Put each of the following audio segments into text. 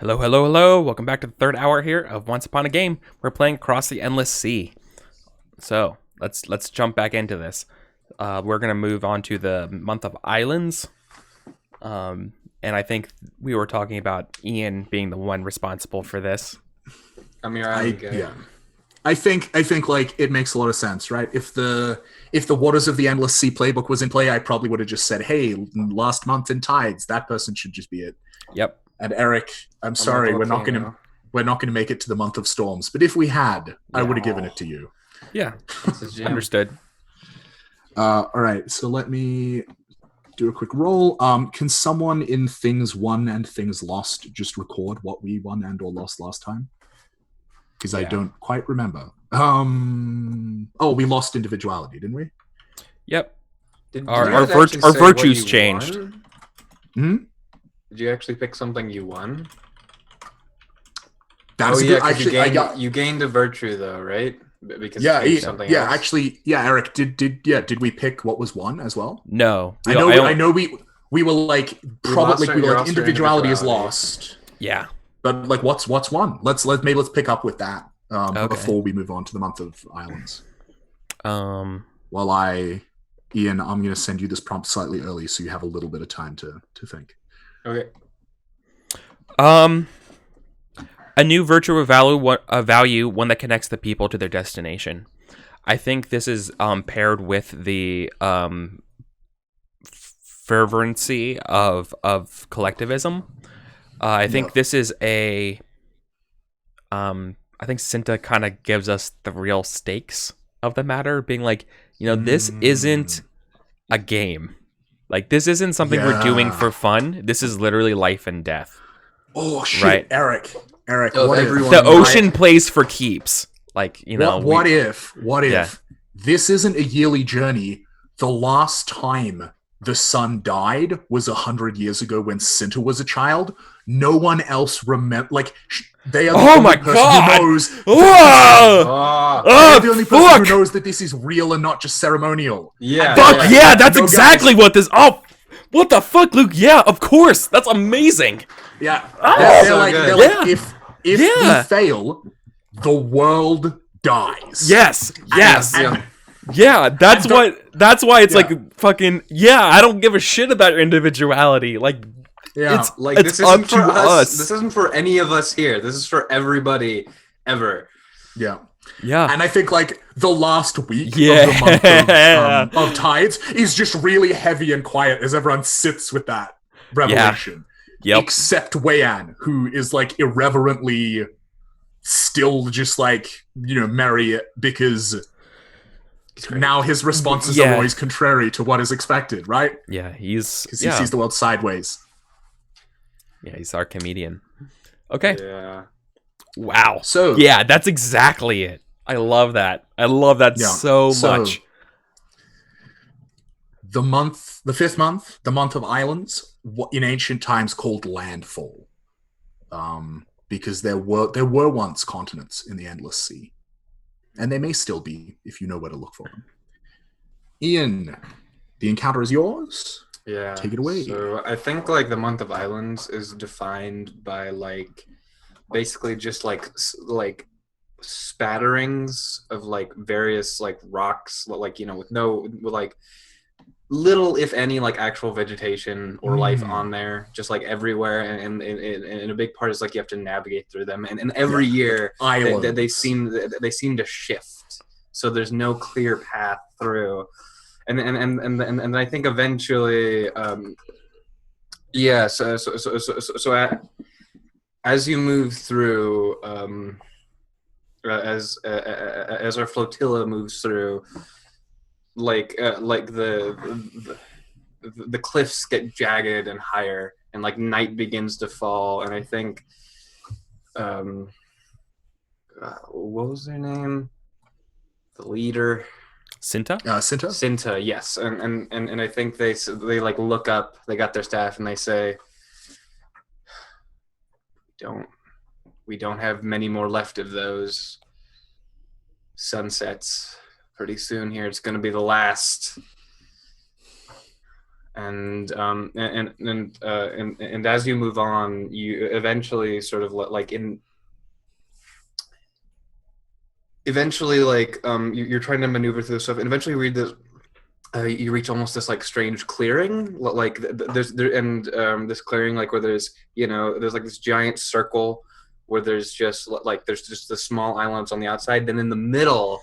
Hello, hello, hello. Welcome back to the third hour here of Once Upon a Game. We're playing Across the Endless Sea. So, let's jump back into this. We're going to move on to the month of islands. And I think we were talking about Ian being the one responsible for this. I think like it makes a lot of sense, right? If the Waters of the Endless Sea playbook was in play, I probably would have just said, "Hey, last month in tides, that person should just be it." Yep. And Eric, I'm sorry, we're not gonna make it to the month of storms. But if we had, I would have given it to you. Yeah. Understood. All right, so let me do a quick roll. Can someone in things won and things lost just record what we won and or lost last time? Because I don't quite remember. We lost individuality, didn't we? Yep. Our virtues changed. Hmm? Did you actually pick something you won? That's good. Actually, you gained a virtue though, right? Because something else. Actually, Eric, did we pick what was one as well? No. I know we were like individuality is lost. Yeah. But like what's one? Let's pick up with that before we move on to the month of islands. Ian, I'm gonna send you this prompt slightly early so you have a little bit of time to think. Okay. A new virtual value, one that connects the people to their destination. I think this is paired with the fervency of collectivism. I think this is I think Cinta kind of gives us the real stakes of the matter, being like, this isn't a game. Like, this isn't something we're doing for fun. This is literally life and death. Oh, shit. Right? Eric, the ocean plays for keeps. Like, What if this isn't a yearly journey? The last time the sun died was 100 years ago when Cinta was a child. No one else remember. Like, they are the only person who knows. They're the only person who knows that this is real and not just ceremonial. Yeah. Fuck yeah! That's exactly what this. Oh, what the fuck, Luke? Yeah, of course. That's amazing. Yeah. They're like, if we fail, the world dies. Yes. Yeah, that's why it's like fucking I don't give a shit about your individuality. Like, it's like this isn't for us. This isn't for any of us here. This is for everybody ever. Yeah. And I think like the last week of the month of tides is just really heavy and quiet as everyone sits with that revelation. Yep. Except Weian, who is like irreverently still just like, merry because now his responses are always contrary to what is expected, right? Yeah, because he sees the world sideways. Yeah, he's our comedian. Okay. Yeah. Wow. So that's exactly it. I love that. So much. The fifth month, the month of islands, in ancient times called landfall, because there were once continents in the endless sea, and they may still be if you know where to look for them. Ian, the encounter is yours. Yeah. Take it away. So I think like the month of islands is defined by like basically just like spatterings of like various like rocks, like with like little if any like actual vegetation or life on there, just like everywhere, and a big part is like you have to navigate through them, and every year they seem to shift, so there's no clear path through. And I think eventually, as you move through, as our flotilla moves through, like the cliffs get jagged and higher, and like night begins to fall, and I think, what was their name? The leader. Cinta? Cinta, yes, and I think they like look up. They got their staff, and they say, "We don't have many more left of those sunsets. Pretty soon here, it's going to be the last." And as you move on, you eventually sort of you're trying to maneuver through this stuff, and eventually you reach almost this like strange clearing, this clearing like where there's like this giant circle where there's just the small islands on the outside. Then in the middle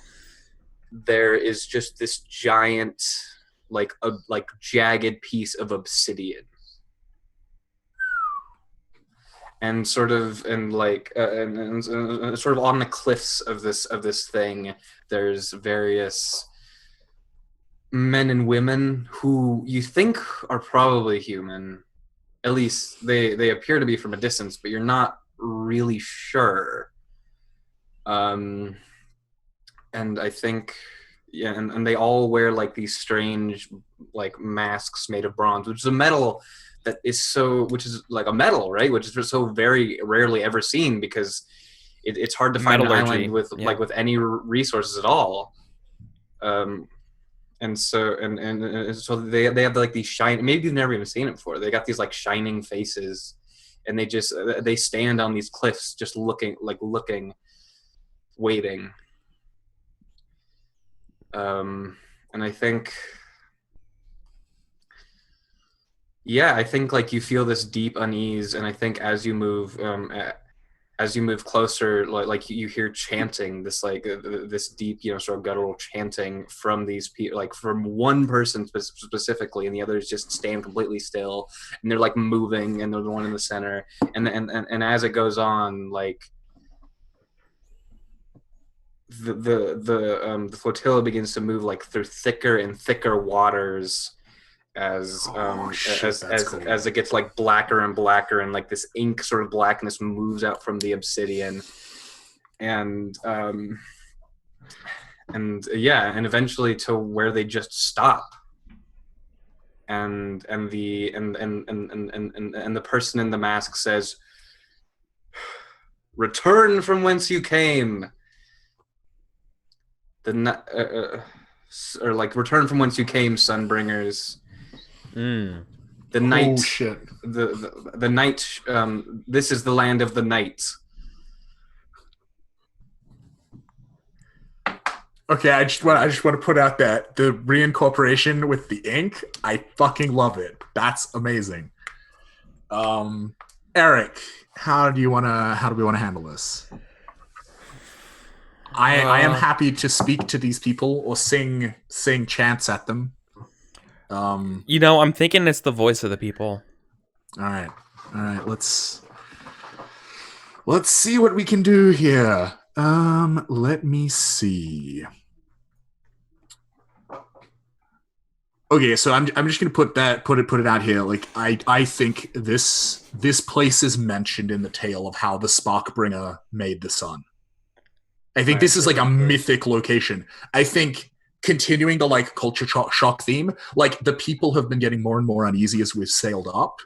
there is just this giant jagged piece of obsidian, and sort of and sort of on the cliffs of this thing there's various men and women who you think are probably human. At least they appear to be from a distance, but you're not really sure. And I think, yeah, and they all wear like these strange like masks made of bronze, which is a metal which is like a metal, right? Which is just so very rarely ever seen, because it's hard to find an island with with any resources at all. And so they have like these shiny, maybe you've never even seen it before. They got these like shining faces, and they stand on these cliffs just looking, waiting. And I think, yeah, I think like you feel this deep unease, and I think as you move closer, like you hear chanting, this deep, sort of guttural chanting from these people, like from one person specifically, and the others just stand completely still, and they're like moving, and they're the one in the center, and as it goes on, like the flotilla begins to move like through thicker and thicker waters as it gets like blacker and blacker, and like this ink sort of blackness moves out from the obsidian, and eventually to where they just stop, and the person in the mask says, "Return from whence you came." Return from whence you came, Sunbringers. The night. Oh shit. The night. This is the land of the night. Okay, I just want to put out that the reincorporation with the ink, I fucking love it. That's amazing. Eric, how do we want to handle this? I am happy to speak to these people or sing chants at them. I'm thinking it's the voice of the people. All right. Let's see what we can do here. Let me see. Okay, so I'm just gonna put it out here. Like I think this place is mentioned in the tale of how the Sparkbringer made the sun. I think this is like a mythic location. I think continuing the like culture shock theme, like the people have been getting more and more uneasy as we've sailed up,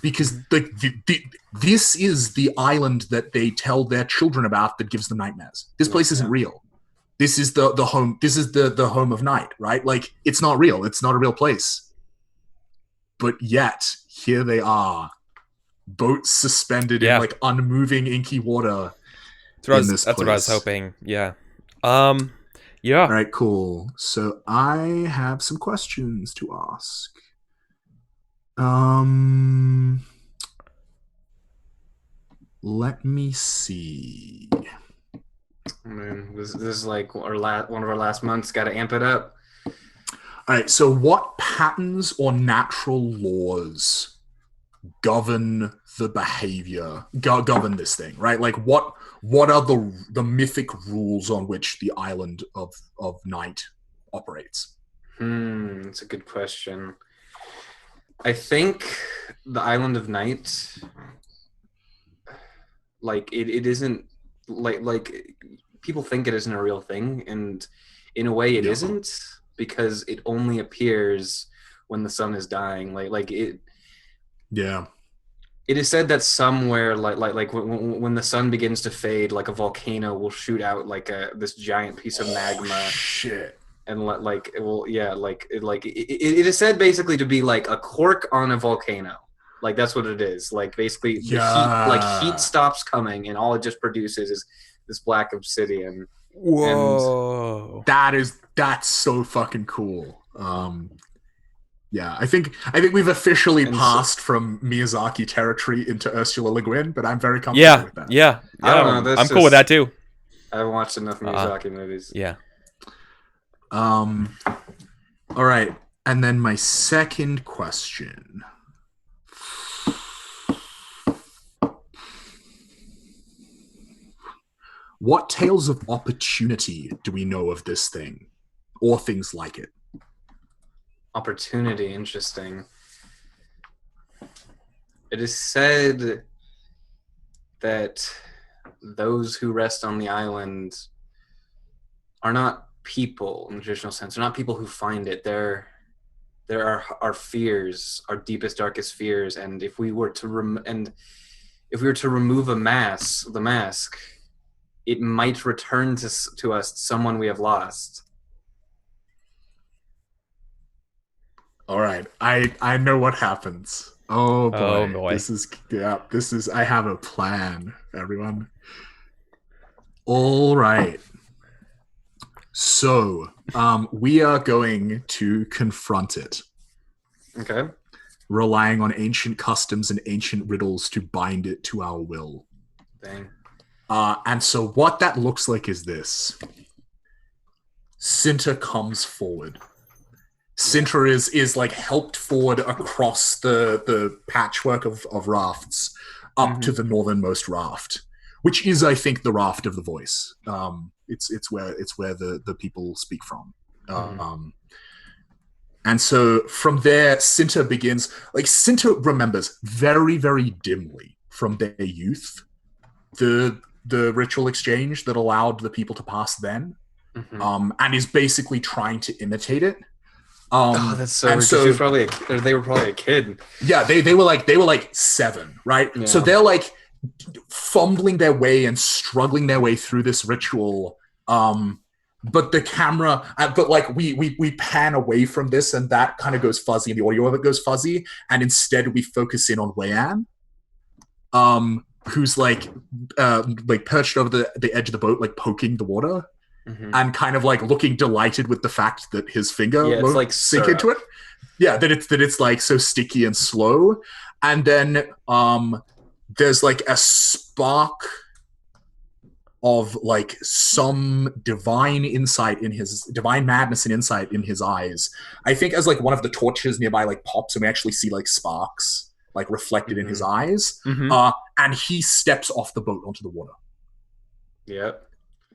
because this is the island that they tell their children about that gives them nightmares. This place isn't real. This is the home. This is the home of night, right? Like it's not real. It's not a real place. But yet here they are, boats suspended in like unmoving inky water. That's what I was hoping. Yeah. Yeah. All right, cool. So I have some questions to ask. Let me see. Man, this is like one of our last months. Got to amp it up. All right. So, what patterns or natural laws govern the behavior? Govern this thing, right? Like, what are the mythic rules on which the island of night operates? That's a good question. I think the island of night, like it isn't like people think it isn't a real thing, and in a way it isn't, because it only appears when the sun is dying. Like it. Yeah. It is said that somewhere, like when the sun begins to fade, like a volcano will shoot out like this giant piece of magma. Shit. and like it will, yeah, like it is said basically to be like a cork on a volcano. Like that's what it is. Like basically the heat stops coming, and all it just produces is this black obsidian. Whoa. That's so fucking cool. Yeah, I think we've officially passed from Miyazaki territory into Ursula Le Guin, but I'm very comfortable with that. Yeah. I don't know. I'm cool with that too. I haven't watched enough Miyazaki movies. Yeah. All right, and then my second question. What tales of opportunity do we know of this thing, or things like it? Opportunity, interesting. It is said that those who rest on the island are not people in the traditional sense. They're not people who find it. There are our fears, our deepest, darkest fears, and if we were to remove the mask, it might return to us someone we have lost. All right, I know what happens. Oh boy. Oh boy. This is I have a plan, everyone. All right. So, we are going to confront it. Okay. Relying on ancient customs and ancient riddles to bind it to our will. Dang. And so what that looks like is this. Cinta comes forward. Cinta is like helped forward across the patchwork of rafts up to the northernmost raft, which is, I think, the raft of the voice. It's where the people speak from. And so from there, Cinta begins. Like Cinta remembers very, very dimly from their youth the ritual exchange that allowed the people to pass then, and is basically trying to imitate it. That's so weird. So they were probably a kid. Yeah, they were like 7, right? Yeah. So they're like fumbling their way and struggling their way through this ritual. But the camera, but like we pan away from this, and that kind of goes fuzzy, and the audio of it goes fuzzy, and instead we focus in on Weian, who's like perched over the edge of the boat, like poking the water. And kind of like looking delighted with the fact that his finger won't like sink into it. Yeah, that it's like so sticky and slow. And then there's like a spark of like some divine madness and insight in his eyes. I think as like one of the torches nearby like pops, and we actually see like sparks like reflected in his eyes. And he steps off the boat onto the water. Yep.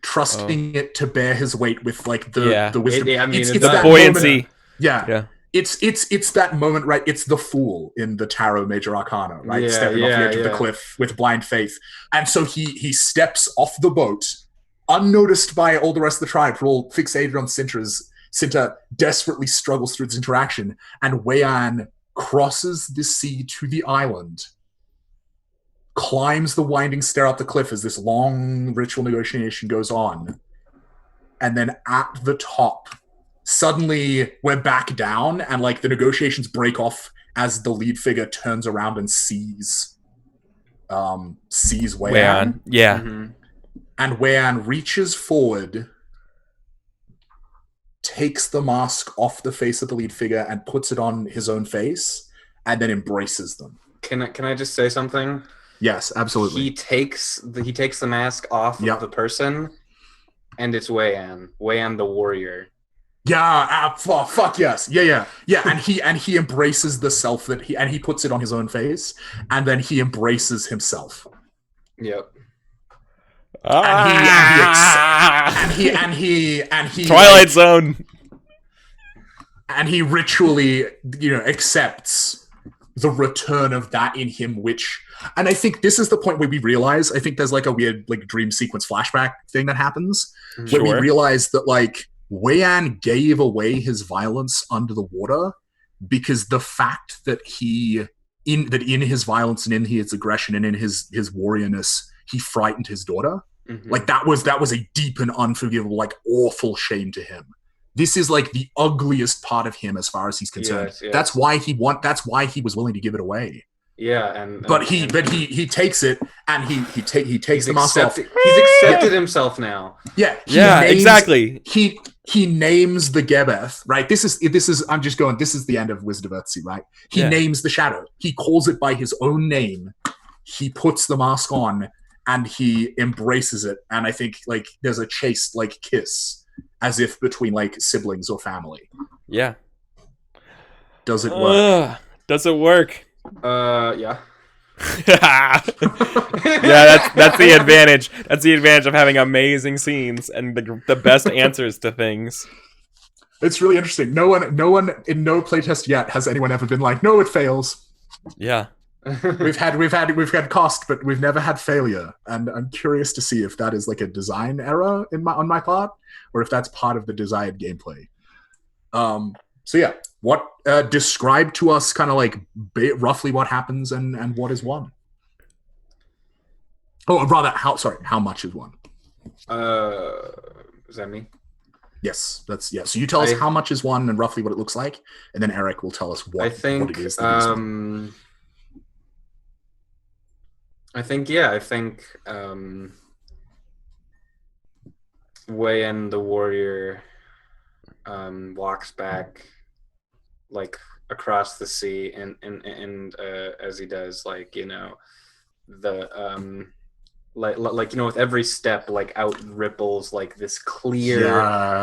Trusting it to bear his weight with like the wisdom. It's the buoyancy. Yeah. It's that moment, right? It's the fool in the Tarot Major Arcana, right? Stepping off the edge of the cliff with blind faith. And so he steps off the boat, unnoticed by all the rest of the tribe, who are all fixated on Cinta desperately struggles through this interaction, and Weian crosses the sea to the island, climbs the winding stair up the cliff as this long ritual negotiation goes on. And then at the top, suddenly we're back down, and like the negotiations break off as the lead figure turns around and sees Weian. Yeah. And Weian reaches forward, takes the mask off the face of the lead figure and puts it on his own face, and then embraces them. Can I just say something? Yes, absolutely. He takes the mask off of the person, and it's Weian the warrior. Yeah, fuck yes, yeah. And he embraces the self that he puts it on his own face, and then he embraces himself. Yep. And he Twilight Zone. And he ritually, accepts the return of that in him, and I think this is the point where we realize, I think there's like a weird like dream sequence flashback thing that happens where we realize that like Weian gave away his violence under the water because the fact that in his violence and in his aggression and in his warriorness, he frightened his daughter. Like that was a deep and unforgivable, like awful shame to him. This is like the ugliest part of him as far as he's concerned. Yes, yes. That's why he was willing to give it away. Yeah, But he takes it and he takes the mask off. He's accepted himself now. Yeah, exactly. He names the Gebeth, right? This is I'm just going, this is the end of Wizard of Earthsea, right? He names the shadow. He calls it by his own name. He puts the mask on and he embraces it. And I think like there's a chaste like kiss as if between like siblings or family. Yeah. Does it work? Does it work? Yeah. Yeah, that's the advantage. That's the advantage of having amazing scenes and the best answers to things. It's really interesting. No one in no playtest yet has anyone ever been like, no, it fails. Yeah. we've had cost, but we've never had failure. And I'm curious to see if that is like a design error on my part, or if that's part of the desired gameplay. So yeah, what describe to us kind of like roughly what happens and what is won. Oh, rather, how much is won? Is that me? Yes, that's So you tell us how much is won and roughly what it looks like, and then Eric will tell us what it is. I think Wei the warrior walks back like across the sea and as he does, like, you know, the like you know, with every step like out ripples like this clear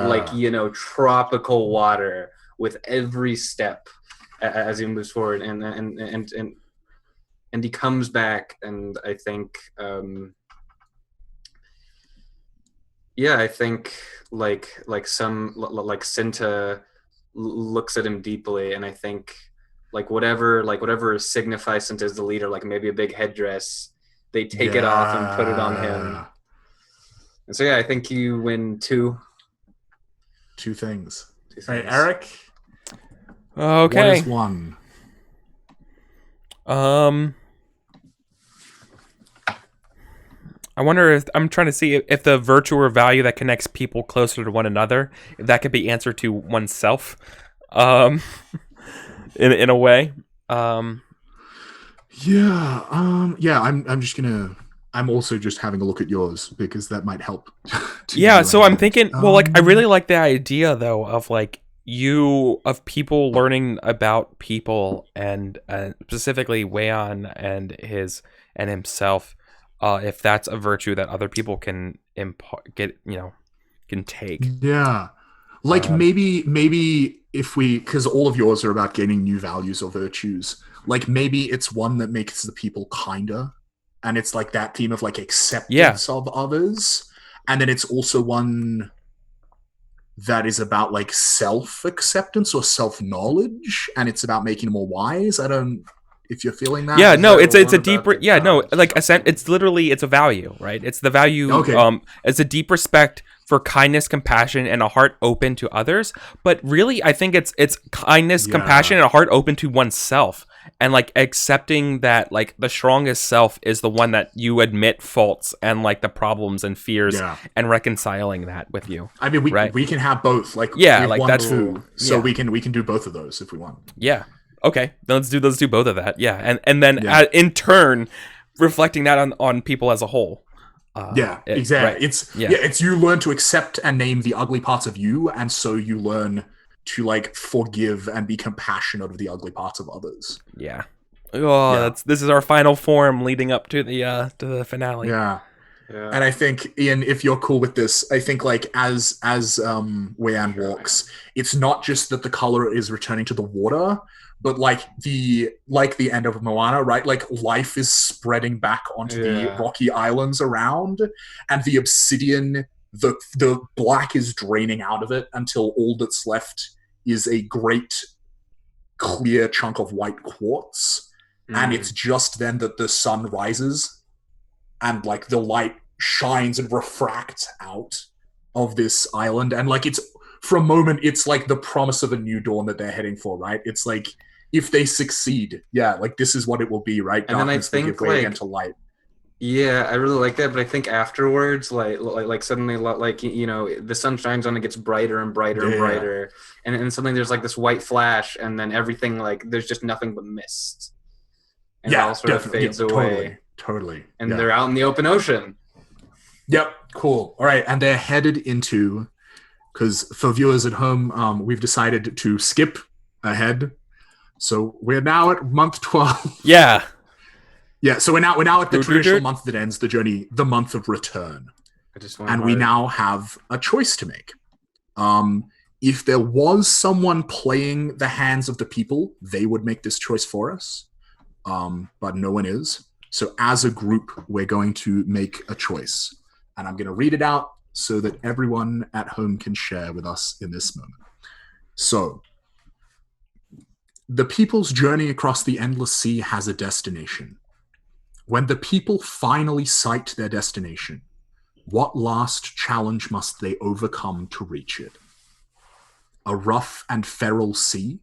like, you know, tropical water with every step as he moves forward and he comes back. And I think I think like Cinta looks at him deeply, and I think like whatever signifies Cinta as the leader, like maybe a big headdress, they take it off and put it on him. And so I think you win two things. All right, Eric. Okay. What is one? I wonder if I'm trying to see if the virtue or value that connects people closer to one another, if that could be answered to oneself, in a way. I'm also just having a look at yours because that might help. So I'm thinking, well, like I really like the idea though of like people learning about people and specifically Weian and himself. If that's a virtue that other people can can take. Yeah. Like maybe if because all of yours are about gaining new values or virtues, like maybe it's one that makes the people kinder, and it's like that theme of like acceptance of others. And then it's also one that is about like self-acceptance or self-knowledge, and it's about making them more wise. If you're feeling that. Yeah, no, it's a deeper, like it's a value, right? It's the value, it's a deep respect for kindness, compassion, and a heart open to others. But really, I think it's kindness, compassion, and a heart open to oneself. And like accepting that like the strongest self is the one that you admit faults and like the problems and fears and reconciling that with you. I mean, we can have both. Like like that's two, so we can do both of those if we want. Yeah. Okay, let's do both of that. Yeah, and then in turn, reflecting that on people as a whole. Exactly. Right. It's you learn to accept and name the ugly parts of you, and so you learn to like forgive and be compassionate of the ugly parts of others. Yeah. This is our final form leading up to the finale. Yeah. And I think, Ian, if you're cool with this, I think like as Weian walks, it's not just that the color is returning to the water, but like the end of Moana, right? Like life is spreading back onto the rocky islands around, and the obsidian, the black is draining out of it until all that's left is a great clear chunk of white quartz. And it's just then that the sun rises and like the light shines and refracts out of this island. And like it's, for a moment, it's like the promise of a new dawn that they're heading for, right? It's like, if they succeed, like this is what it will be, right? And then I think will give way again to light. Yeah, I really like that, but I think afterwards, like suddenly, like the sun shines on, it gets brighter and brighter and Yeah. brighter, and suddenly there's like this white flash, and then everything like there's just nothing but mist, and it all sort of definitely. fades Yeah, away, totally. and Yeah. they're out in the open ocean. Yep, cool. All right, and they're headed into, because for viewers at home, we've decided to skip ahead. So we're now at month 12. Yeah. Yeah, so we're now at the traditional month that ends the journey, the month of return. And we now have a choice to make. If there was someone playing the hands of the people, they would make this choice for us. But no one is. So as a group, we're going to make a choice. And I'm going to read it out so that everyone at home can share with us in this moment. So, the people's journey across the endless sea has a destination. When the people finally sight their destination, what last challenge must they overcome to reach it? A rough and feral sea,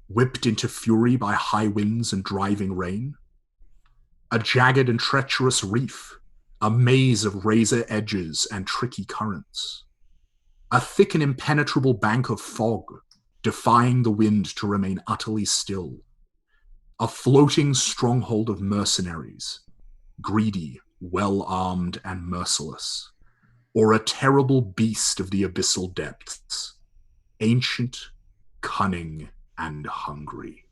whipped into fury by high winds and driving rain? A jagged and treacherous reef, a maze of razor edges and tricky currents? A thick and impenetrable bank of fog, defying the wind to remain utterly still? A floating stronghold of mercenaries, greedy, well-armed, and merciless? Or a terrible beast of the abyssal depths, ancient, cunning, and hungry?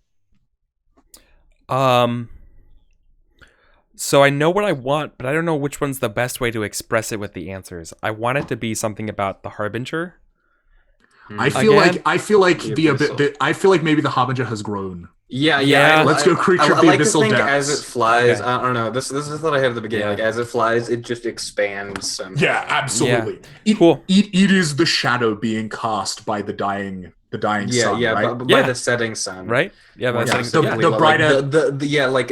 So I know what I want, but I don't know which one's the best way to express it with the answers. I want it to be something about the Harbinger. I feel like maybe the Harbinger has grown. Yeah. Let's go creature of the like abyssal to think depths. as it flies. Okay. I don't know. This is what I had at the beginning. Yeah. Like as it flies, it just expands somehow. Yeah, absolutely. Yeah. Cool. It is the shadow being cast by the dying sun. Right? But by the setting sun, right? Yeah, More that's specifically, the like, brighter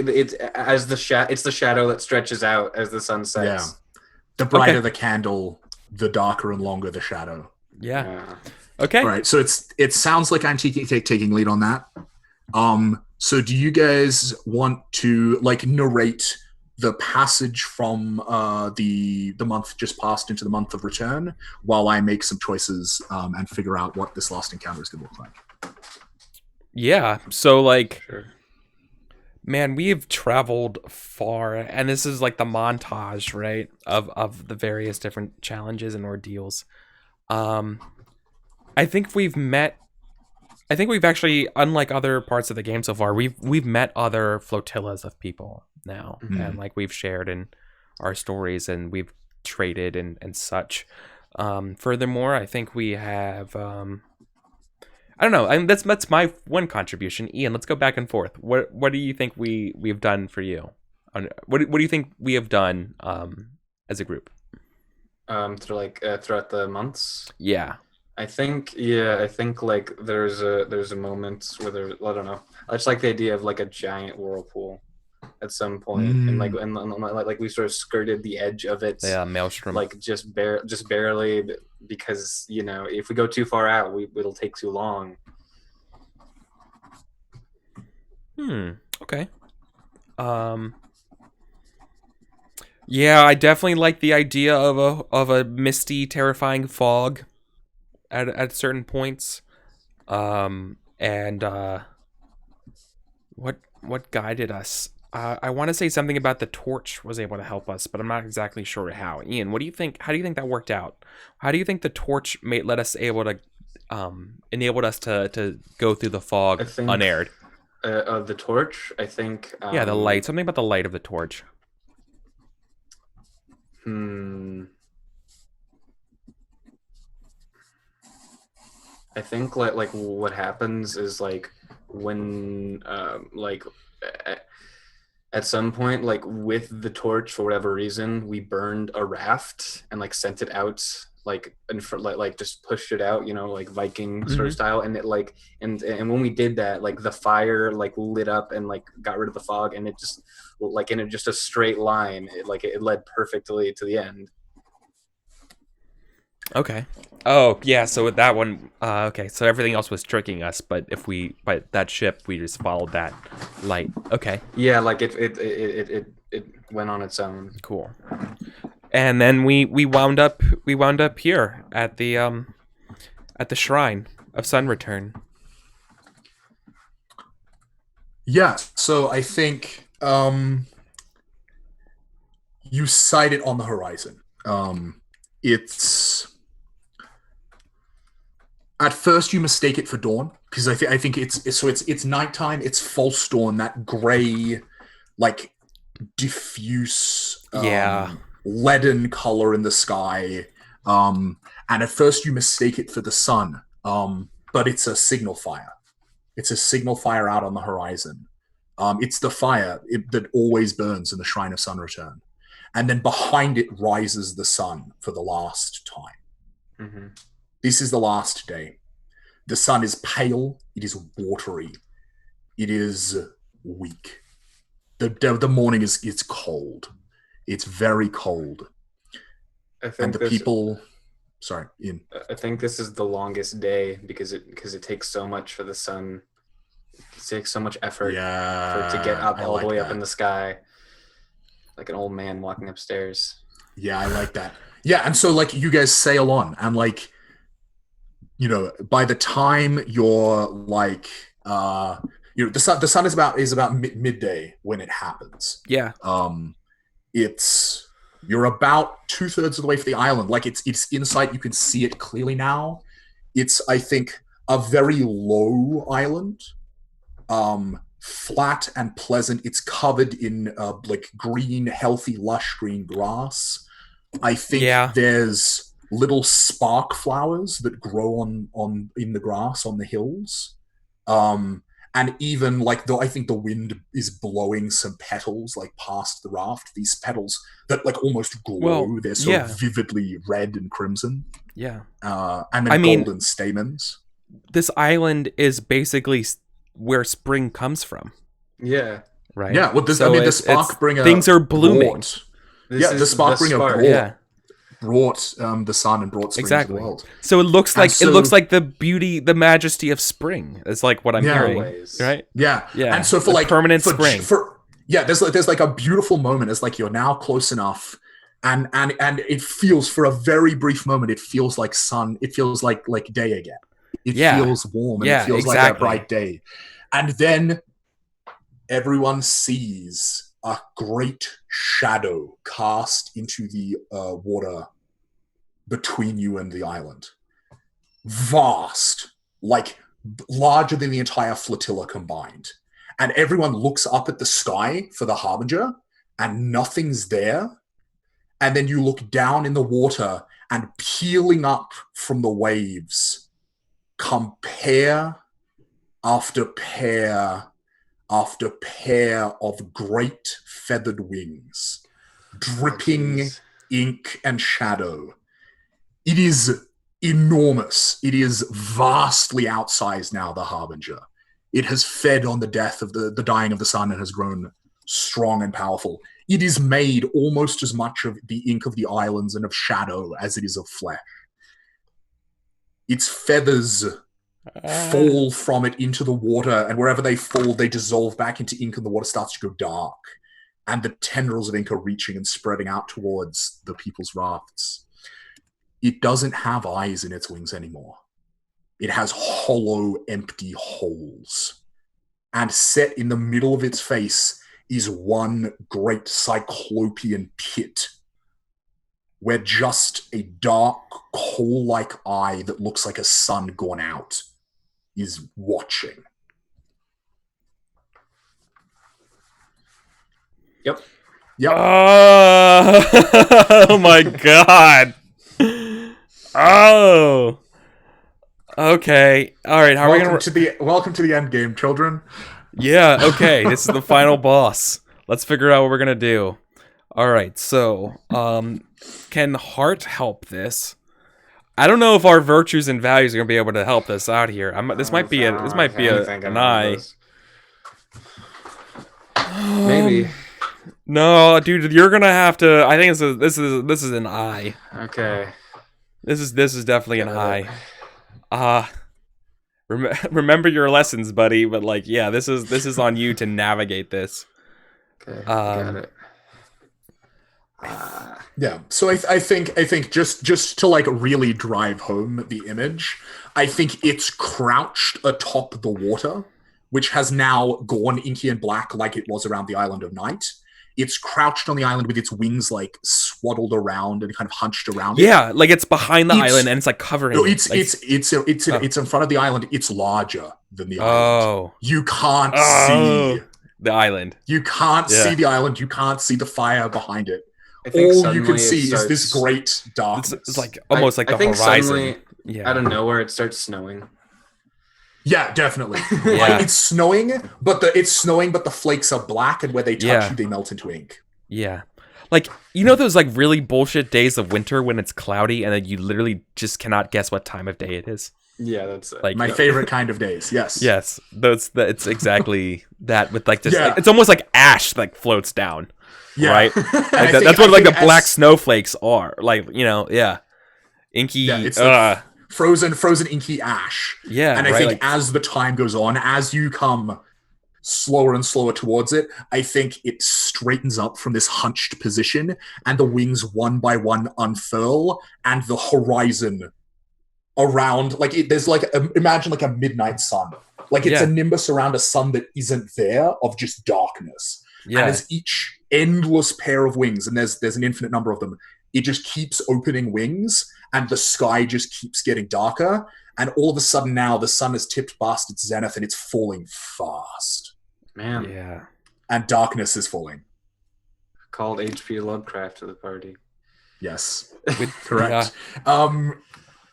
it's the shadow that stretches out as the sun sets. Yeah, the brighter the candle, the darker and longer the shadow. Yeah. Okay. All right. So it sounds like I'm taking lead on that. So do you guys want to like narrate the passage from the month just passed into the month of return while I make some choices and figure out what this last encounter is going to look like? Yeah. So like, Sure. man, we've traveled far, and this is like the montage, right, of the various different challenges and ordeals. I think we've actually, unlike other parts of the game so far, we've met other flotillas of people now, and like we've shared in our stories, and we've traded and such. Furthermore, I think we have I don't know. I mean, that's my one contribution. Ian, let's go back and forth. What do you think we've done for you? What do you think we have done as a group? Throughout the months. Yeah. I think like there's a moment where I don't know. I just like the idea of like a giant whirlpool at some point, and like we sort of skirted the edge of it. Yeah, maelstrom. Like just barely, because if we go too far out, it'll take too long. Okay. Yeah, I definitely like the idea of a misty, terrifying fog at certain points. And what guided us? I want to say something about the torch was able to help us, but I'm not exactly sure how. Ian, what do you think? How do you think that worked out? How do you think the torch enabled us to go through the fog unaired? The torch, I think. Yeah, the light. Something about the light of the torch. I think like what happens is like when at some point, like with the torch, for whatever reason, we burned a raft and like sent it out, like like just pushed it out, like Viking sort of style, and it like and when we did that, like the fire like lit up and like got rid of the fog, and it just like in just a straight line, it led perfectly to the end. Okay. Oh, yeah, so with that one, okay, so everything else was tricking us, but by that ship, we just followed that light. Okay. Yeah, like it it went on its own. Cool. And then we wound up here at the shrine of Sun Return. Yeah, so I think you sight it on the horizon. It's at first you mistake it for dawn because I think it's nighttime. It's false dawn, that gray, like diffuse, leaden color in the sky. And at first you mistake it for the sun, but it's a signal fire. It's a signal fire out on the horizon. It's the fire that always burns in the Shrine of Sun Return. And then behind it rises the sun for the last time. Mm-hmm. This is the last day. The sun is pale. It is watery. It is weak. The morning is cold. It's very cold. I think and the people... Sorry, Ian. I think this is the longest day because it takes so much for the sun. It takes so much effort for it to get up all the way up in the sky, like an old man walking upstairs. Yeah, I like that. Yeah, and so like you guys sail on, and like, you know, by the time you're like, you know, the sun is about midday when it happens. Yeah. You're about 2/3 of the way for the island. Like it's in sight. You can see it clearly now. It's, I think, a very low island, flat and pleasant. It's covered in like green, healthy, lush green grass. I think there's little spark flowers that grow on in the grass on the hills. And even like I think the wind is blowing some petals like past the raft. These petals that like almost glow. Well, they're so vividly red and crimson. Yeah. And then golden stamens. This island is basically where spring comes from. Yeah. Right. Yeah. Well, the spark bringer. Things are blooming. The spark bringer brought the sun and brought spring to the world. So it looks like the beauty, the majesty of spring is like what I'm hearing, right? Yeah. And so for the like permanent spring, there's like a beautiful moment. It's like you're now close enough, and it feels for a very brief moment. It feels like sun. It feels like day again. It feels warm and it feels like a bright day. And then everyone sees a great shadow cast into the water between you and the island. Vast, like larger than the entire flotilla combined. And everyone looks up at the sky for the Harbinger, and nothing's there. And then you look down in the water, and peeling up from the waves come pair after pair after pair of great feathered wings, dripping ink and shadow. It is enormous. It is vastly outsized now, the Harbinger. It has fed on the death of the dying of the sun and has grown strong and powerful. It is made almost as much of the ink of the islands and of shadow as it is of flesh. Its feathers fall from it into the water, and wherever they fall, they dissolve back into ink and the water starts to go dark. And the tendrils of ink are reaching and spreading out towards the people's rafts. It doesn't have eyes in its wings anymore. It has hollow, empty holes. And set in the middle of its face is one great cyclopean pit where just a dark, coal-like eye that looks like a sun gone out is watching. Yep. Oh my god. Oh. Okay. All right. How are we gonna? Welcome to the end game, children. Yeah. Okay. This is the final boss. Let's figure out what we're gonna do. All right. So, can heart help this? I don't know if our virtues and values are gonna be able to help us out here. This might be an eye. Maybe. No, dude, you're gonna have to. I think this is an eye. Okay. This is definitely an eye. Remember your lessons, buddy. But like, yeah, this is on you to navigate this. Okay. Got it. Yeah. So I think just to like really drive home the image, I think it's crouched atop the water, which has now gone inky and black like it was around the island of Night. It's crouched on the island with its wings like swaddled around and kind of hunched around it. Yeah, like it's behind the island and it's like covering. No, it's like, it's in front of the island. It's larger than the island. Oh, You can't see the island. You can't see the island. You can't see the fire behind it. I think All you can see is this great darkness. It's like almost like the horizon. Suddenly, out of nowhere, it starts snowing. Yeah, definitely. Yeah. Like, it's snowing, but the flakes are black, and where they touch you, they melt into ink. Yeah. Like, you know those like really bullshit days of winter when it's cloudy and then you literally just cannot guess what time of day it is? Yeah, that's like my favorite kind of days. Yes. Yes. It's exactly that with like this like, it's almost like ash like floats down. Yeah. Right? Like that's what like the black snowflakes are. Like, you know, inky it's like frozen inky ash. Yeah. And I think like, as the time goes on, as you come slower and slower towards it, I think it straightens up from this hunched position and the wings one by one unfurl and the horizon around, like there's like imagine like a midnight sun. Like it's a nimbus around a sun that isn't there of just darkness. Yeah. And as each endless pair of wings, and there's an infinite number of them, it just keeps opening wings and the sky just keeps getting darker. And all of a sudden now the sun has tipped past its zenith and it's falling fast. Man. Yeah. And darkness is falling. Called H.P. Lovecraft to the party. Yes. Correct.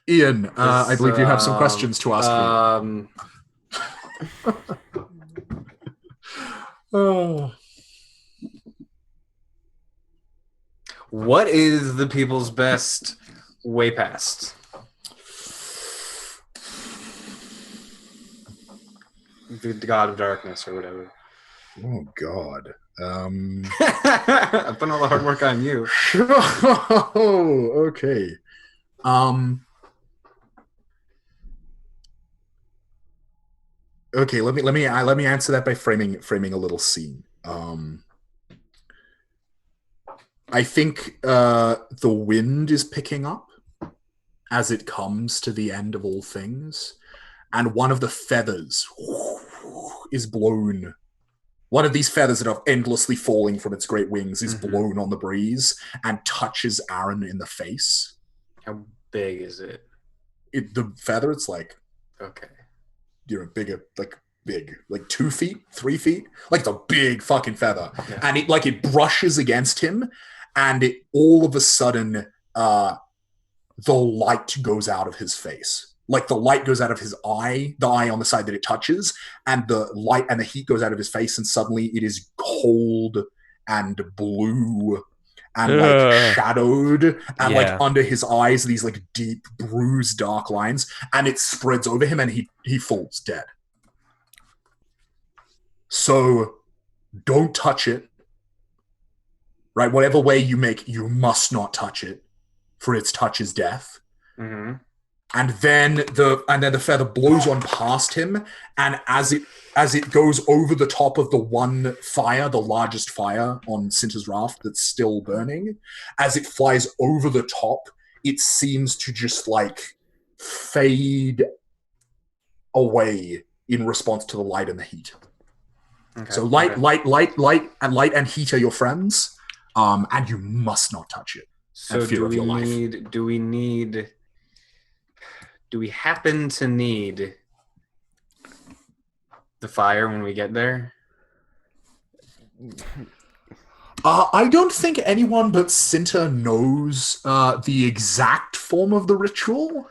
Ian, I believe you have some questions to ask me. What is the people's best way past? The God of Darkness or whatever. Oh God. I've done all the hard work on you. Oh, okay. Okay, let me answer that by framing a little scene. I think the wind is picking up as it comes to the end of all things, and one of the feathers is blown. One of these feathers that are endlessly falling from its great wings is blown on the breeze and touches Aaron in the face. How big is it? The feather, it's like bigger, like 2 feet, 3 feet. Like it's a big fucking feather. Yeah. And it brushes against him and it all of a sudden the light goes out of his face. Like the light goes out of his eye, the eye on the side that it touches, and the light and the heat goes out of his face, and suddenly it is cold and blue and like shadowed, and like under his eyes these like deep bruised dark lines, and it spreads over him and he falls dead. So don't touch it. Right? Whatever way you make, you must not touch it, for its touch is death. Mm-hmm. And then the feather blows on past him, and as it goes over the top of the one fire, the largest fire on Cinta's raft that's still burning, as it flies over the top, it seems to just like fade away in response to the light and the heat. Okay, so light and heat are your friends, and you must not touch it. So do we happen to need the fire when we get there? I don't think anyone but Cinta knows the exact form of the ritual,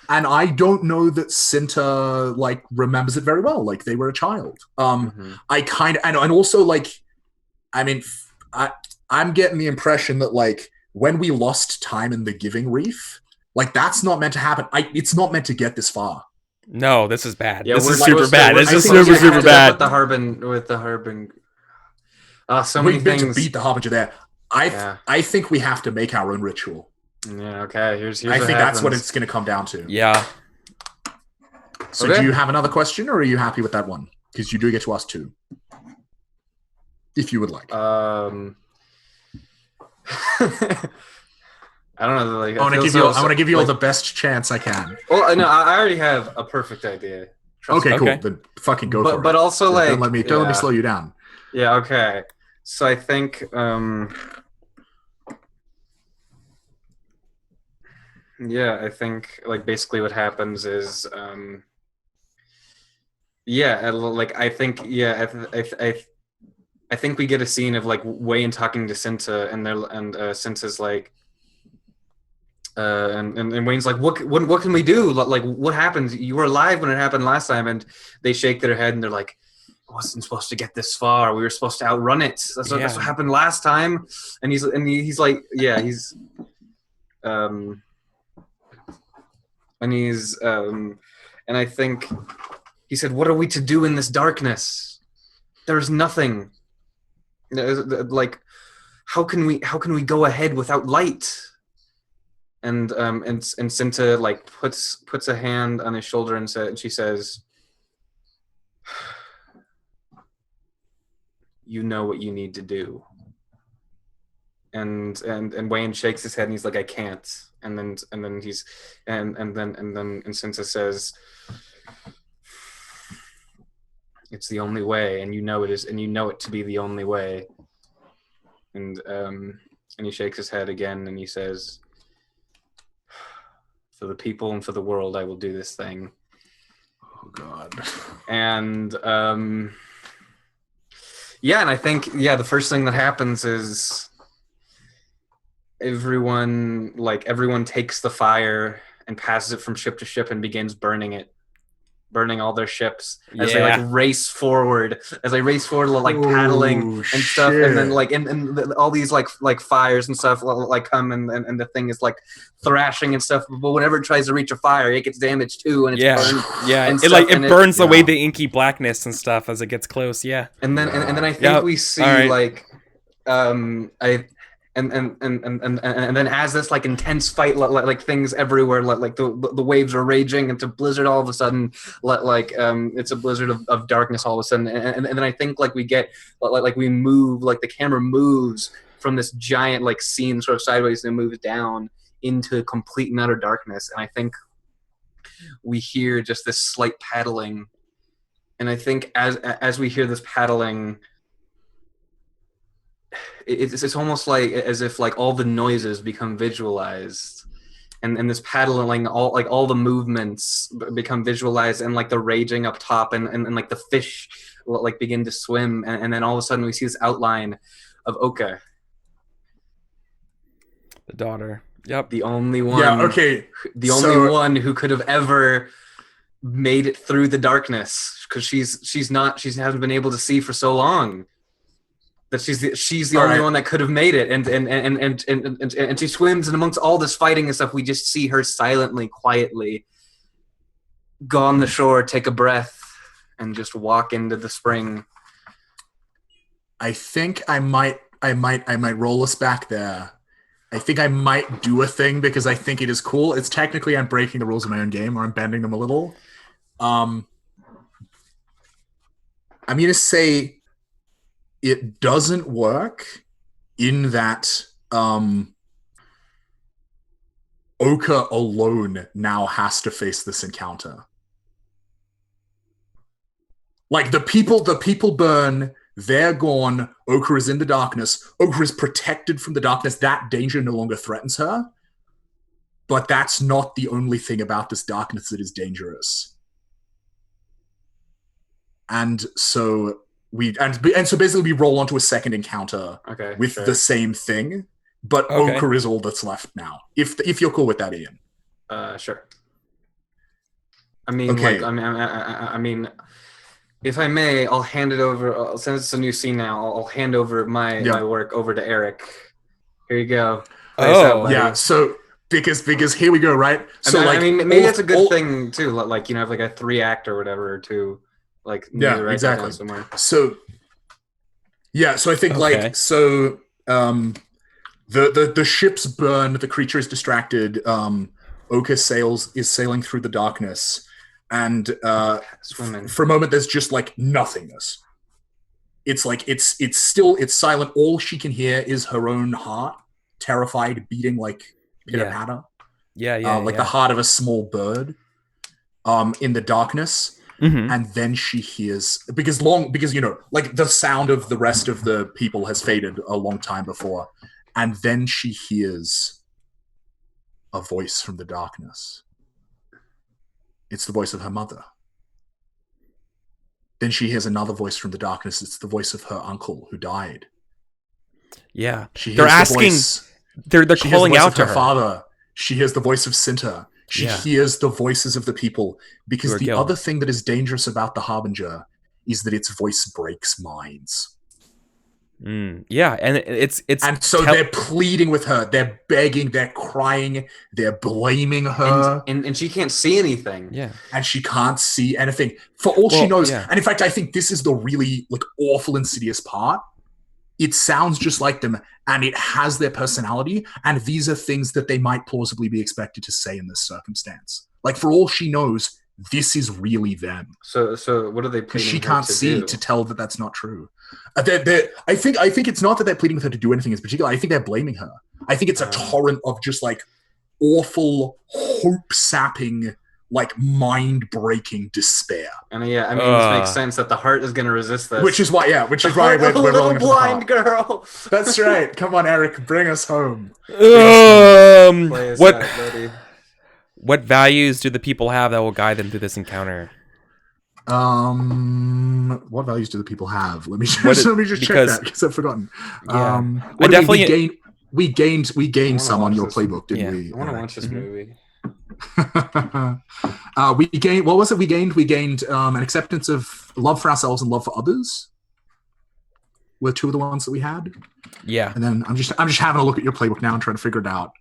and I don't know that Cinta like remembers it very well. Like they were a child. I kind of and also like, I mean, I'm getting the impression that like when we lost time in the Giving Reef, like that's not meant to happen. It's not meant to get this far. No, this is bad. Yeah, this is super bad. This is super bad. With the Harbin. So many things. To beat the Harbinger there. I think we have to make our own ritual. Yeah. Okay. Here's I think that's what it's going to come down to. Yeah. So do you have another question, or are you happy with that one? Because you do get to ask two, if you would like. I don't know. Like, I want to give you. I want to give you all the best chance I can. Well, no, I already have a perfect idea. Okay, me. cool. Okay. Then fucking go for it. But also, like, don't let me slow you down. Yeah. Okay. So I think. Yeah, I think like basically what happens is. Yeah, like I think. Yeah, I think we get a scene of like Wayne talking to Cinta, and Cinta's like. And Wayne's like, what can we do? Like, what happens? You were alive when it happened last time, and they shake their head and they're like, I wasn't supposed to get this far. We were supposed to outrun it. That's what happened last time. And he's like, yeah, and I think he said, what are we to do in this darkness? There's nothing. Like, how can we go ahead without light? And Cinta like puts a hand on his shoulder and she says, you know what you need to do. And Wayne shakes his head and he's like, I can't. And then Cinta says, it's the only way, and you know it is, and you know it to be the only way. And he shakes his head again and he says, for the people and for the world, I will do this thing. Oh God. And yeah, and I think the first thing that happens is everyone takes the fire and passes it from ship to ship and begins burning all their ships as they like race forward, like paddling and stuff, and then like and all these like fires and stuff like come and the thing is like thrashing and stuff, but whenever it tries to reach a fire, it gets damaged too, and it's burned. And it burns away the inky blackness and stuff as it gets close. And then I think we see like And then as this like intense fight, like things everywhere, like the waves are raging, it's a blizzard all of a sudden, it's a blizzard of darkness all of a sudden, and then I think like we get like we move, like the camera moves from this giant like scene sort of sideways and moves down into complete and utter darkness, and I think we hear just this slight paddling, and I think as we hear this paddling, it's almost like as if like all the noises become visualized, and this paddling, all the movements become visualized, and like the raging up top, and like the fish like begin to swim, and then all of a sudden we see this outline of Oka, the daughter. The only one. Yeah. Okay. The only one who could have ever made it through the darkness, because she hasn't been able to see for so long. That she's the only one that could have made it, and she swims, and amongst all this fighting and stuff, we just see her silently, quietly go on the shore, take a breath, and just walk into the spring. I think I might roll us back there. I think I might do a thing because I think it is cool. It's technically I'm breaking the rules of my own game, or I'm bending them a little. I'm gonna say it doesn't work in that Oka alone now has to face this encounter. Like the people burn, they're gone, Oka is in the darkness, Oka is protected from the darkness, that danger no longer threatens her. But that's not the only thing about this darkness that is dangerous. And so so basically we roll onto a second encounter with the same thing, but Oka is all that's left now. If you're cool with that, Ian. Sure. I mean, I mean, if I may, I'll hand it over. Since it's a new scene now, I'll hand over my work over to Eric. Here you go. So because here we go, right? So I mean maybe that's a good thing too. Like, have like a 3-act or whatever, or 2. Like, exactly. Somewhere. So I think the ships burn, the creature is distracted. Oka is sailing through the darkness, and for a moment there's just like nothingness. It's like it's silent. All she can hear is her own heart terrified, beating like pitter patter. Like the heart of a small bird. In the darkness. And then she hears because like the sound of the rest of the people has faded a long time before, and then she hears a voice from the darkness. It's the voice of her mother. Then she hears another voice from the darkness. It's the voice of her uncle who died. Yeah, they're asking. They're calling out to her father. She hears the voice of Cinta. She hears the voices of the people, because the other thing that is dangerous about the Harbinger is that its voice breaks minds. Yeah, and it's and so they're pleading with her, they're begging, they're crying, they're blaming her, and she can't see anything. Yeah, and she can't see anything for all she knows. And in fact, I think this is the really like awful, insidious part. It sounds just like them, and it has their personality, and these are things that they might plausibly be expected to say in this circumstance. Like, for all she knows, this is really them. So what are they pleading? Because she can't see to tell that that's not true. I think it's not that they're pleading with her to do anything in particular. I think they're blaming her. I think it's a torrent of just like awful, hope-sapping, like mind-breaking despair. And this makes sense that the heart is going to resist this. Which is why we're rolling blind girl. That's right. Come on, Eric, bring us home. What values do the people have that will guide them through this encounter? What values do the people have? Let me just check that because I've forgotten. Yeah. We gained some on your playbook, didn't we? I want to watch this movie. We gained. What was it? We gained an acceptance of love for ourselves and love for others. Were two of the ones that we had. Yeah. And then I'm just having a look at your playbook now and trying to figure it out.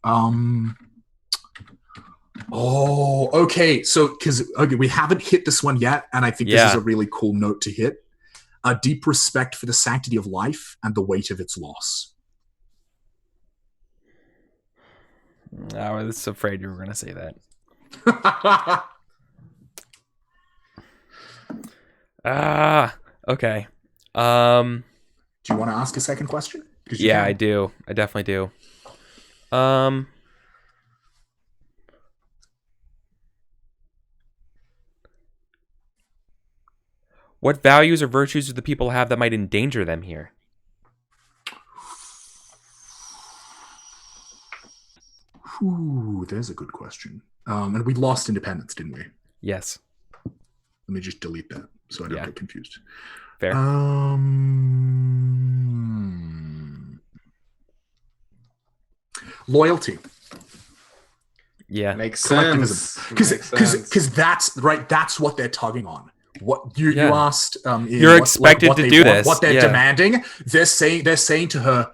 Oh, okay. So we haven't hit this one yet, and I think this is a really cool note to hit. A deep respect for the sanctity of life and the weight of its loss. I was afraid you were going to say that. Okay. Do you want to ask a second question? Yeah, I do. I definitely do. What values or virtues do the people have that might endanger them here? Ooh, there's a good question. And we lost independence, didn't we? Yes. Let me just delete that so I don't get confused. Fair. Loyalty. Yeah, makes sense. Because that's right. That's what they're tugging on. What you asked? You're expected to do this. What they're demanding? They're saying to her,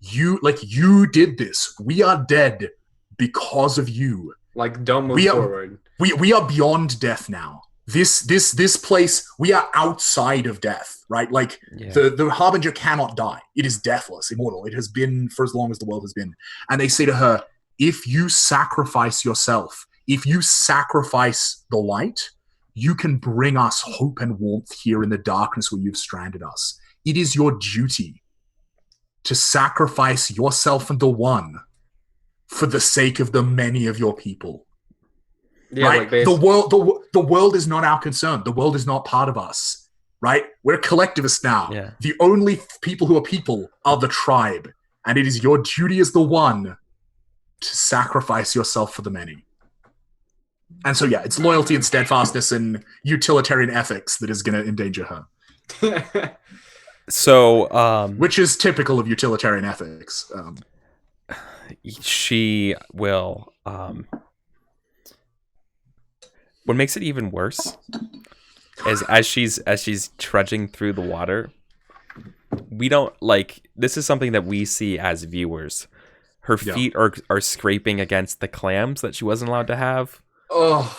you did this. We are dead because of you. Like, don't move forward. We are beyond death now. This place, we are outside of death, right? Like the Harbinger cannot die. It is deathless, immortal. It has been for as long as the world has been. And they say to her, if you sacrifice yourself, if you sacrifice the light, you can bring us hope and warmth here in the darkness where you've stranded us. It is your duty to sacrifice yourself and the one for the sake of the many of your people. Yeah, right? Like the world is not our concern. The world is not part of us, right? We're collectivists now. Yeah. The only people who are people are the tribe, and it is your duty as the one to sacrifice yourself for the many. And so, it's loyalty and steadfastness and utilitarian ethics that is going to endanger her. So, which is typical of utilitarian ethics. She will. What makes it even worse is as she's trudging through the water, we don't this is something that we see as viewers. Her feet are scraping against the clams that she wasn't allowed to have. Oh.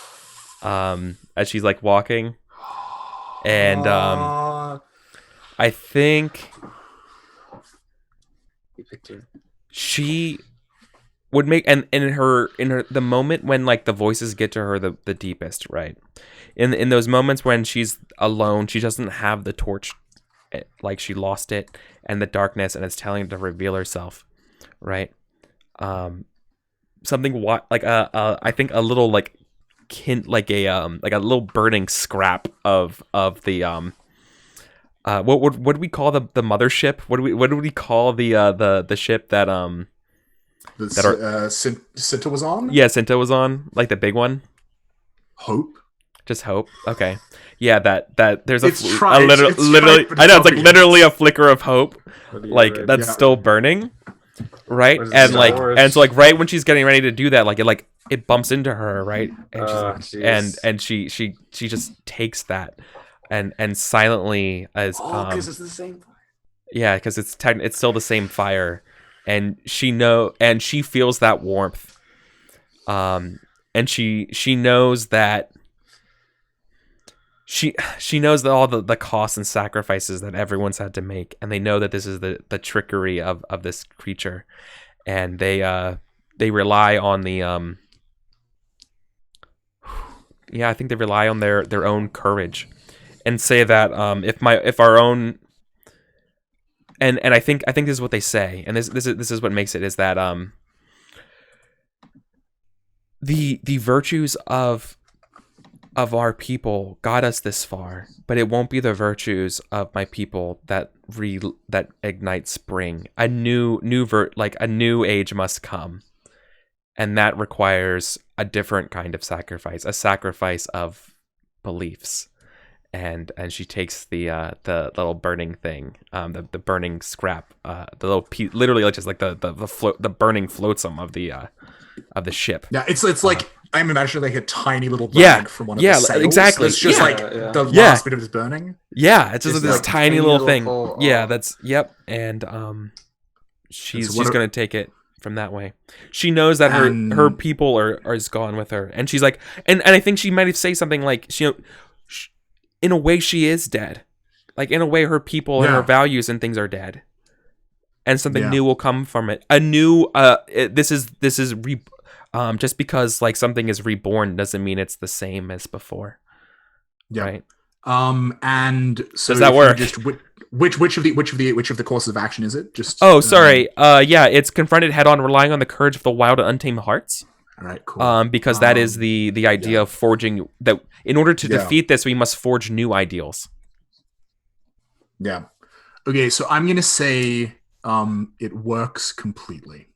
As she's walking, and I think she would make in her the moment when the voices get to her the deepest, right? In those moments when she's alone, she doesn't have the torch, she lost it, and the darkness, and it's telling her to reveal herself. right? Something like I think a little like like a little burning scrap of the what would we call the mothership? What do we call the ship that Cinta was on? Yeah, Cinta was on, like the big one. Hope. Just hope. Okay. Yeah, that there's literally I know it's like literally a flicker of hope, like that's still burning, right? And like so like right when she's getting ready to do that, like it bumps into her, right? And she just takes that and silently as because it's the same fire. Yeah, because it's still the same fire, and she feels that warmth, and she knows that. She knows that all the costs and sacrifices that everyone's had to make, and they know that this is the trickery of this creature, and they rely on the I think they rely on their own courage, and say that if our own and I think this is what they say, and this is what makes it, is that the virtues of our people got us this far, but it won't be the virtues of my people that ignite spring. A new age must come, and that requires a different kind of sacrifice, a sacrifice of beliefs. And she takes the little burning thing, the burning scrap, the little piece, literally like just like the burning flotsam of the ship. Yeah, it's like. I'm imagining like a tiny little bag from one of the sails. Exactly. It's just the last bit of his burning. Yeah, it's just this like tiny little thing. Yeah, that's and she's gonna take it from that way. She knows that her people are gone with her, and she's like, and I think she might say something like, in a way she is dead, like in a way her people and her values and things are dead, and something new will come from it. A new this is just because like something is reborn doesn't mean it's the same as before. Yeah. Right. And so does that work? Which of the courses of action is it? Just sorry. Yeah, it's confronted head on, relying on the courage of the wild and untamed hearts. All right, cool. Because that is the idea of forging that. In order to defeat this, we must forge new ideals. Yeah. Okay, so I'm gonna say it works completely.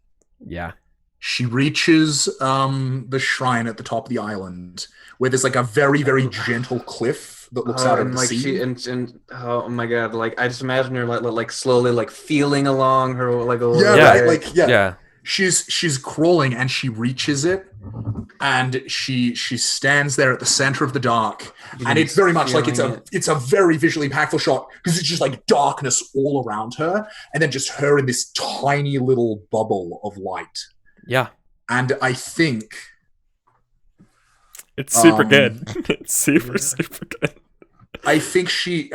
Yeah. She reaches the shrine at the top of the island, where there's like a very, very gentle cliff that looks out of the sea. And oh my god, like I just imagine her like slowly like feeling along her like a right? She's crawling and she reaches it, and she stands there at the center of the dark, and it's very much like it's a very visually impactful shot, because it's just like darkness all around her, and then just her in this tiny little bubble of light. Yeah. And I think it's super good. It's super good. I think she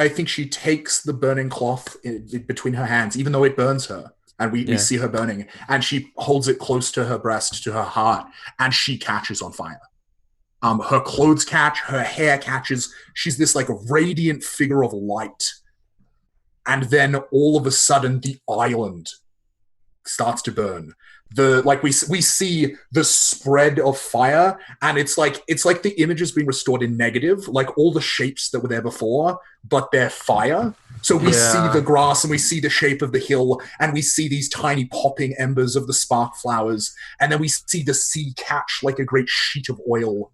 takes the burning cloth between her hands, even though it burns her, and we see her burning, and she holds it close to her breast, to her heart, and she catches on fire. Her clothes catch, her hair catches. She's this like radiant figure of light. And then all of a sudden the island starts to burn. We see the spread of fire, and it's like the image has been restored in negative, like all the shapes that were there before, but they're fire. So we see the grass, and we see the shape of the hill, and we see these tiny popping embers of the spark flowers, and then we see the sea catch like a great sheet of oil,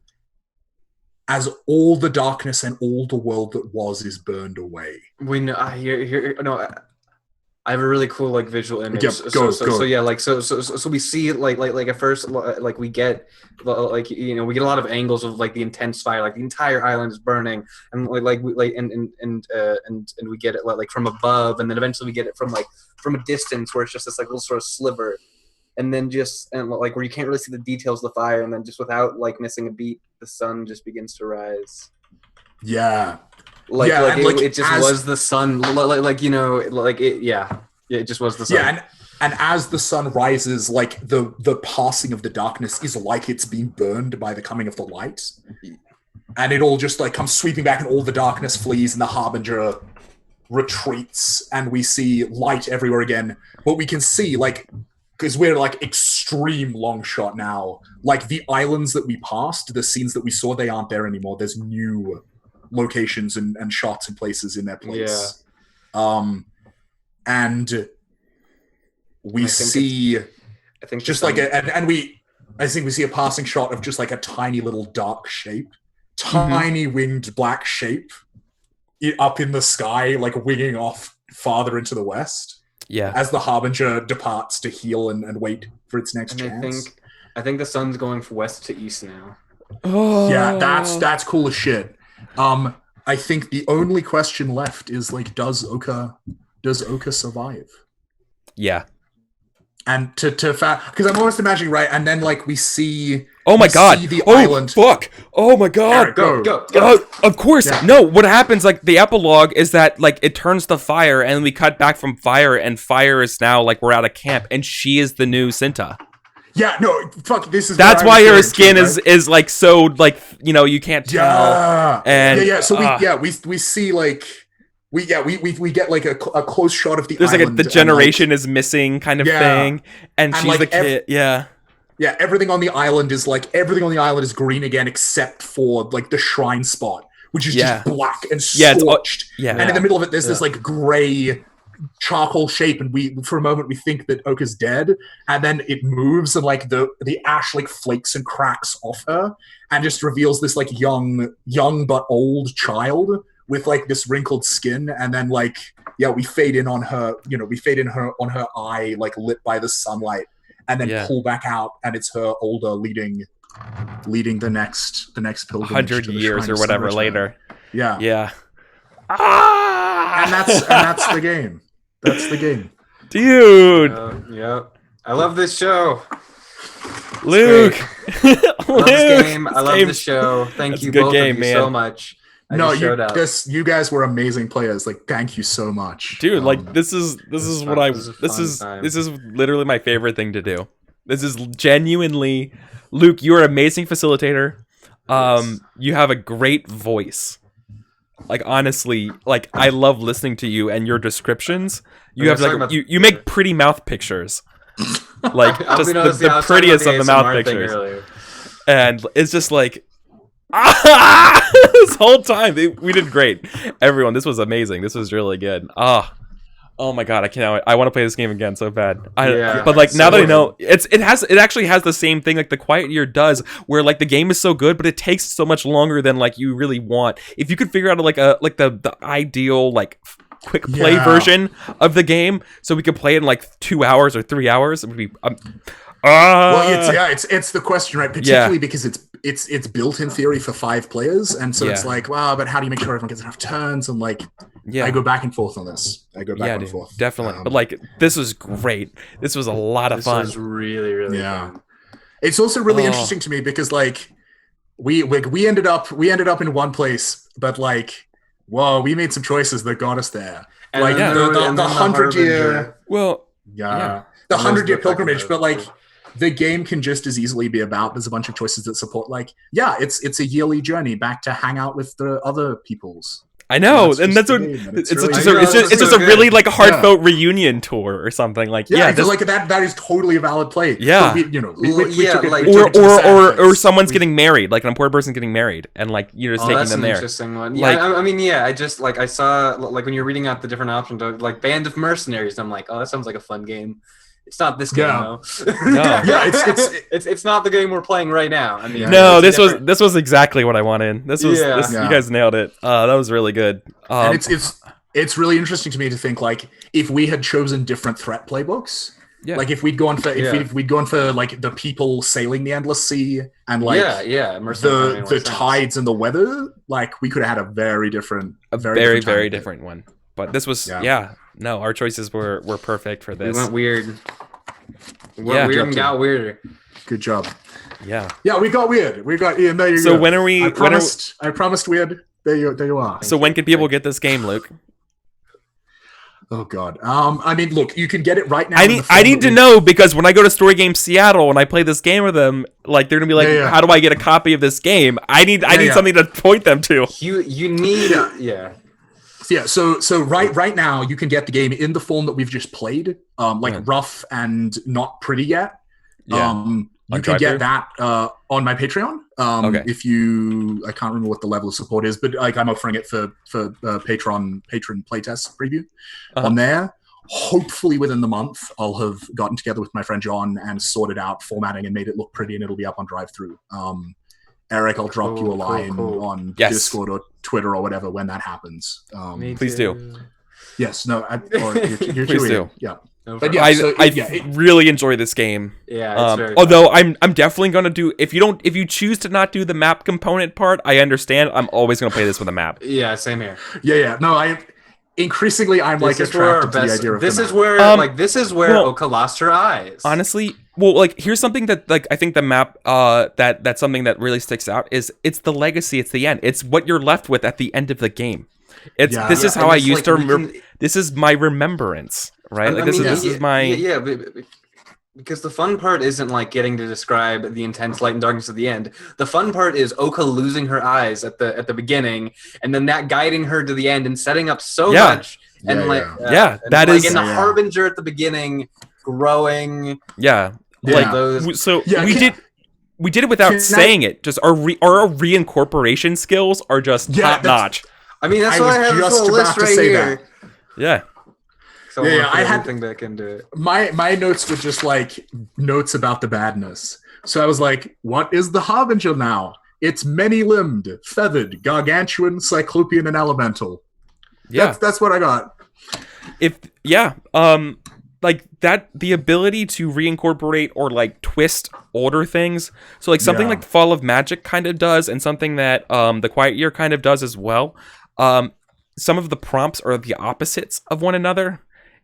as all the darkness and all the world that was is burned away. We know. I have a really cool like visual image. Go. So we see like at first like we get like we get a lot of angles of like the intense fire, like the entire island is burning, and and we get it like from above, and then eventually we get it from a distance where it's just this like little sort of sliver, and then like where you can't really see the details of the fire, and then just without like missing a beat, the sun just begins to rise. Yeah. It just was the sun, it just was the sun. Yeah, and as the sun rises, like the passing of the darkness is like it's being burned by the coming of the light, and it all just like comes sweeping back, and all the darkness flees, and the harbinger retreats, and we see light everywhere again. But we can see like because we're like extreme long shot now. Like the islands that we passed, the scenes that we saw, they aren't there anymore. There's new locations and shots and places in their place. And we see, I think just like I think we see a passing shot of just like a tiny little dark shape, tiny winged black shape up in the sky, like winging off farther into the west. Yeah. As the Harbinger departs to heal and wait for its next chance. I think the sun's going from west to east now. Oh. Yeah, that's cool as shit. I think the only question left is like, does Oka survive? Yeah. And because I'm almost imagining, right? And then like we see, oh my god, the island. Fuck! Oh my god! Eric, go. Of course, no. What happens? Like the epilogue is that like it turns to fire, and we cut back from fire, and fire is now like we're at a camp, and she is the new Cinta. Yeah, no, fuck. This is that's why her skin is like so like you can't tell. Yeah, and So we see like. We get like a close shot of the there's island. Like the generation is missing kind of thing, and she's like the kid. Yeah, everything on the island is green again, except for like the shrine spot, which is just black and scorched. And in the middle of it, there's this like gray charcoal shape, and for a moment we think that Oka's dead, and then it moves, and like the ash like flakes and cracks off her, and just reveals this like young but old child with like this wrinkled skin, and then like we fade in on her, on her eye, like lit by the sunlight, and then pull back out, and it's her older leading the next pilgrimage 100 years or whatever later. Yeah. Ah! And that's the game. That's the game, dude. I love this show. Luke. I love this game. I love this show. Thank you both of you so much. You guys were amazing players. Like, thank you so much, dude. Like, this is literally my favorite thing to do. This is genuinely, Luke. You're an amazing facilitator. You have a great voice. Like, honestly, like I love listening to you and your descriptions. You have like you make pretty mouth pictures. Like just the prettiest of the mouth pictures. And it's just like. This whole time we did great, everyone. This was amazing. This was really good. Oh my god, I want to play this game again so bad. But like now that I know, it actually has the same thing like the Quiet Year does, where like the game is so good, but it takes so much longer than like you really want. If you could figure out like the ideal like quick play version of the game, so we could play it in like 2 hours or 3 hours, it would be. Well, it's the question, right? Particularly because it's built in theory for 5 players, and so it's like, wow, but how do you make sure everyone gets enough turns? And like, I go back and forth on this. And forth. Definitely. But like, this was great. This was a lot of fun. This was really, really fun. It's also really interesting to me because like we ended up in one place, but like, whoa, we made some choices that got us there. And like the 100-year. Well, the 100-year pilgrimage, but like. The game can just as easily be about. There's a bunch of choices that support. Like, it's a yearly journey back to hang out with the other peoples. I know, and that's what it's just a really like heartfelt reunion tour or something. Like, like that is totally a valid play. Yeah, or someone's getting married, like an important person getting married, and like you're just taking them there. Interesting one. Yeah, I mean, I just like I saw like when you're reading out the different options, like Band of Mercenaries. I'm like, oh, that sounds like a fun game. It's not this game though. No. It's not the game we're playing right now. I mean, this was exactly what I wanted. This was you guys nailed it. That was really good. And it's really interesting to me to think like if we had chosen different threat playbooks, like if we'd gone for if we'd gone for like the people sailing the endless sea and like the tides and the weather, like we could have had a very different one. But this was no, our choices were perfect for this. We went weird. Weird and got weirder. Good job. Yeah, we got weird. We got Ian. There you go. So when are we? I promised weird. There you are. So when can people get this game, Luke? Oh God. I mean, look, you can get it right now. I need to know because when I go to Story Game Seattle and I play this game with them, like they're gonna be like, "How do I get a copy of this game?" I need something to point them to. You need So right now you can get the game in the form that we've just played, Yeah. rough and not pretty yet. Yeah. You On can get drive-thru? that on my Patreon. Okay. If you, I can't remember what the level of support is, but like I'm offering it for patron playtest preview Uh-huh. on there. Hopefully within the month, I'll have gotten together with my friend John and sorted out formatting and made it look pretty, and it'll be up on drive-thru. Eric, I'll drop you a line on Yes. Discord or Twitter or whatever when that happens. Me Please too. do. Yes, no, you're Please too do. weird. Yeah. No But problem. yeah, really enjoy this game. Yeah, it's very Although I'm definitely gonna do if you choose to not do the map component part, I understand. I'm always gonna play this with a map. Yeah, same here. Yeah. No, increasingly I'm like This is where our attracted to the best. idea of This the is map. where this is where well, Oka lost her eyes. Honestly, well, like here's something that like I think the map that's something that really sticks out is it's the legacy, it's the end, it's what you're left with at the end of the game. This is how and I it's used like to we remember. can- This is my remembrance, right? Like this is my because the fun part isn't like getting to describe the intense light and darkness of the end. The fun part is Oka losing her eyes at the beginning, and then that guiding her to the end and setting up so much. And that is in the harbinger at the beginning, growing. Like those. So we did it without saying it. Just our reincorporation skills are just top notch. I mean, that's why I have this little list right here. Yeah. So I had everything back into it. My notes were just like notes about the badness. So I was like, what is the Harbinger now? It's many-limbed, feathered, gargantuan, cyclopean, and elemental. Yeah. That's what I got. Like that, the ability to reincorporate or like twist older things. So like something like Fall of Magic kind of does, and something that the Quiet Year kind of does as well. Some of the prompts are the opposites of one another.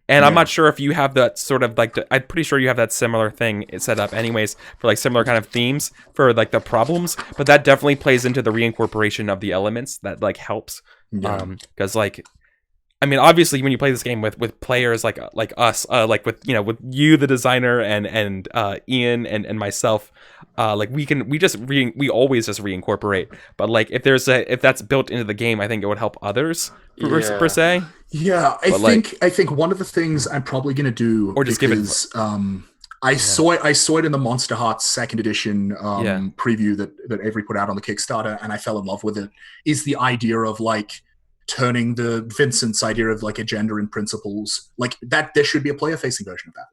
And I'm not sure if you have that sort of like, I'm pretty sure you have that similar thing set up anyways for like similar kind of themes for like the problems, but that definitely plays into the reincorporation of the elements that like helps. Because like, I mean, obviously when you play this game with players like us, like with you, the designer, and Ian and myself, like we always just reincorporate. But like if that's built into the game, I think it would help others per se. Yeah, I think one of the things I'm probably gonna do, or just because I saw it in the Monster Hearts second edition preview that Avery put out on the Kickstarter, and I fell in love with it. Is the idea of like turning the Vincent's idea of like agenda and principles, like that there should be a player facing version of that.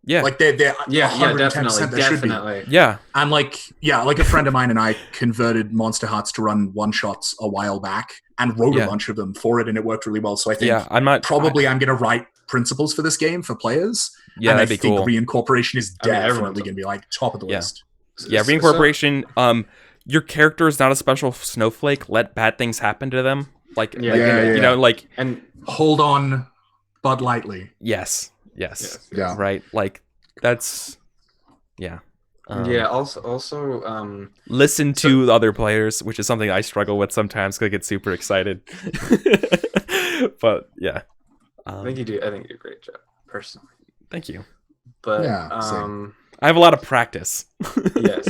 Yeah, like they're definitely. Should be. Yeah, and like a friend of mine and I converted Monster Hearts to run one shots a while back and wrote a bunch of them for it, and it worked really well. So I think I'm going to write principles for this game for players. Yeah, and that'd I be think cool. reincorporation is definitely going to be like top of the list. Yeah, reincorporation. Your character is not a special snowflake. Let bad things happen to them. You know, like, and hold on, Bud Lightly. Yes. Yeah. Right. Like that's. Yeah. Also, listen to the other players, which is something I struggle with sometimes because I get super excited. But yeah, I think you do a great job, personally. Thank you. But I have a lot of practice. Yes,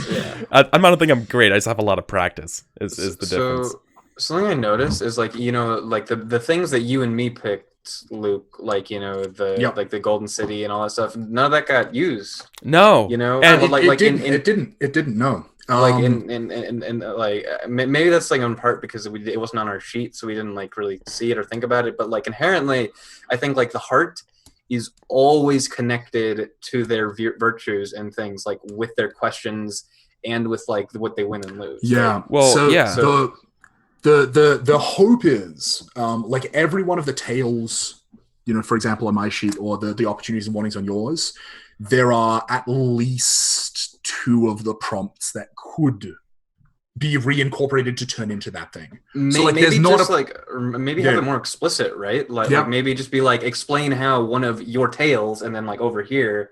I'm not think I'm great. I just have a lot of practice. Is the difference? Something I noticed is like like the things that you and me picked, Luke, like like the Golden City and all that stuff. None of that got used. No, and it didn't. No, like in like maybe that's like on part because it wasn't on our sheet, so we didn't like really see it or think about it. But like inherently, I think like the heart is always connected to their virtues and things, like with their questions and with like what they win and lose. Yeah. Right? Well, so the hope is like every one of the tales, for example, on my sheet, or the opportunities and warnings on yours, there are at least 2 of the prompts that could be reincorporated to turn into that thing. So like, maybe there's not just maybe have it more explicit, right? Like maybe just be like, explain how one of your tales, and then like over here,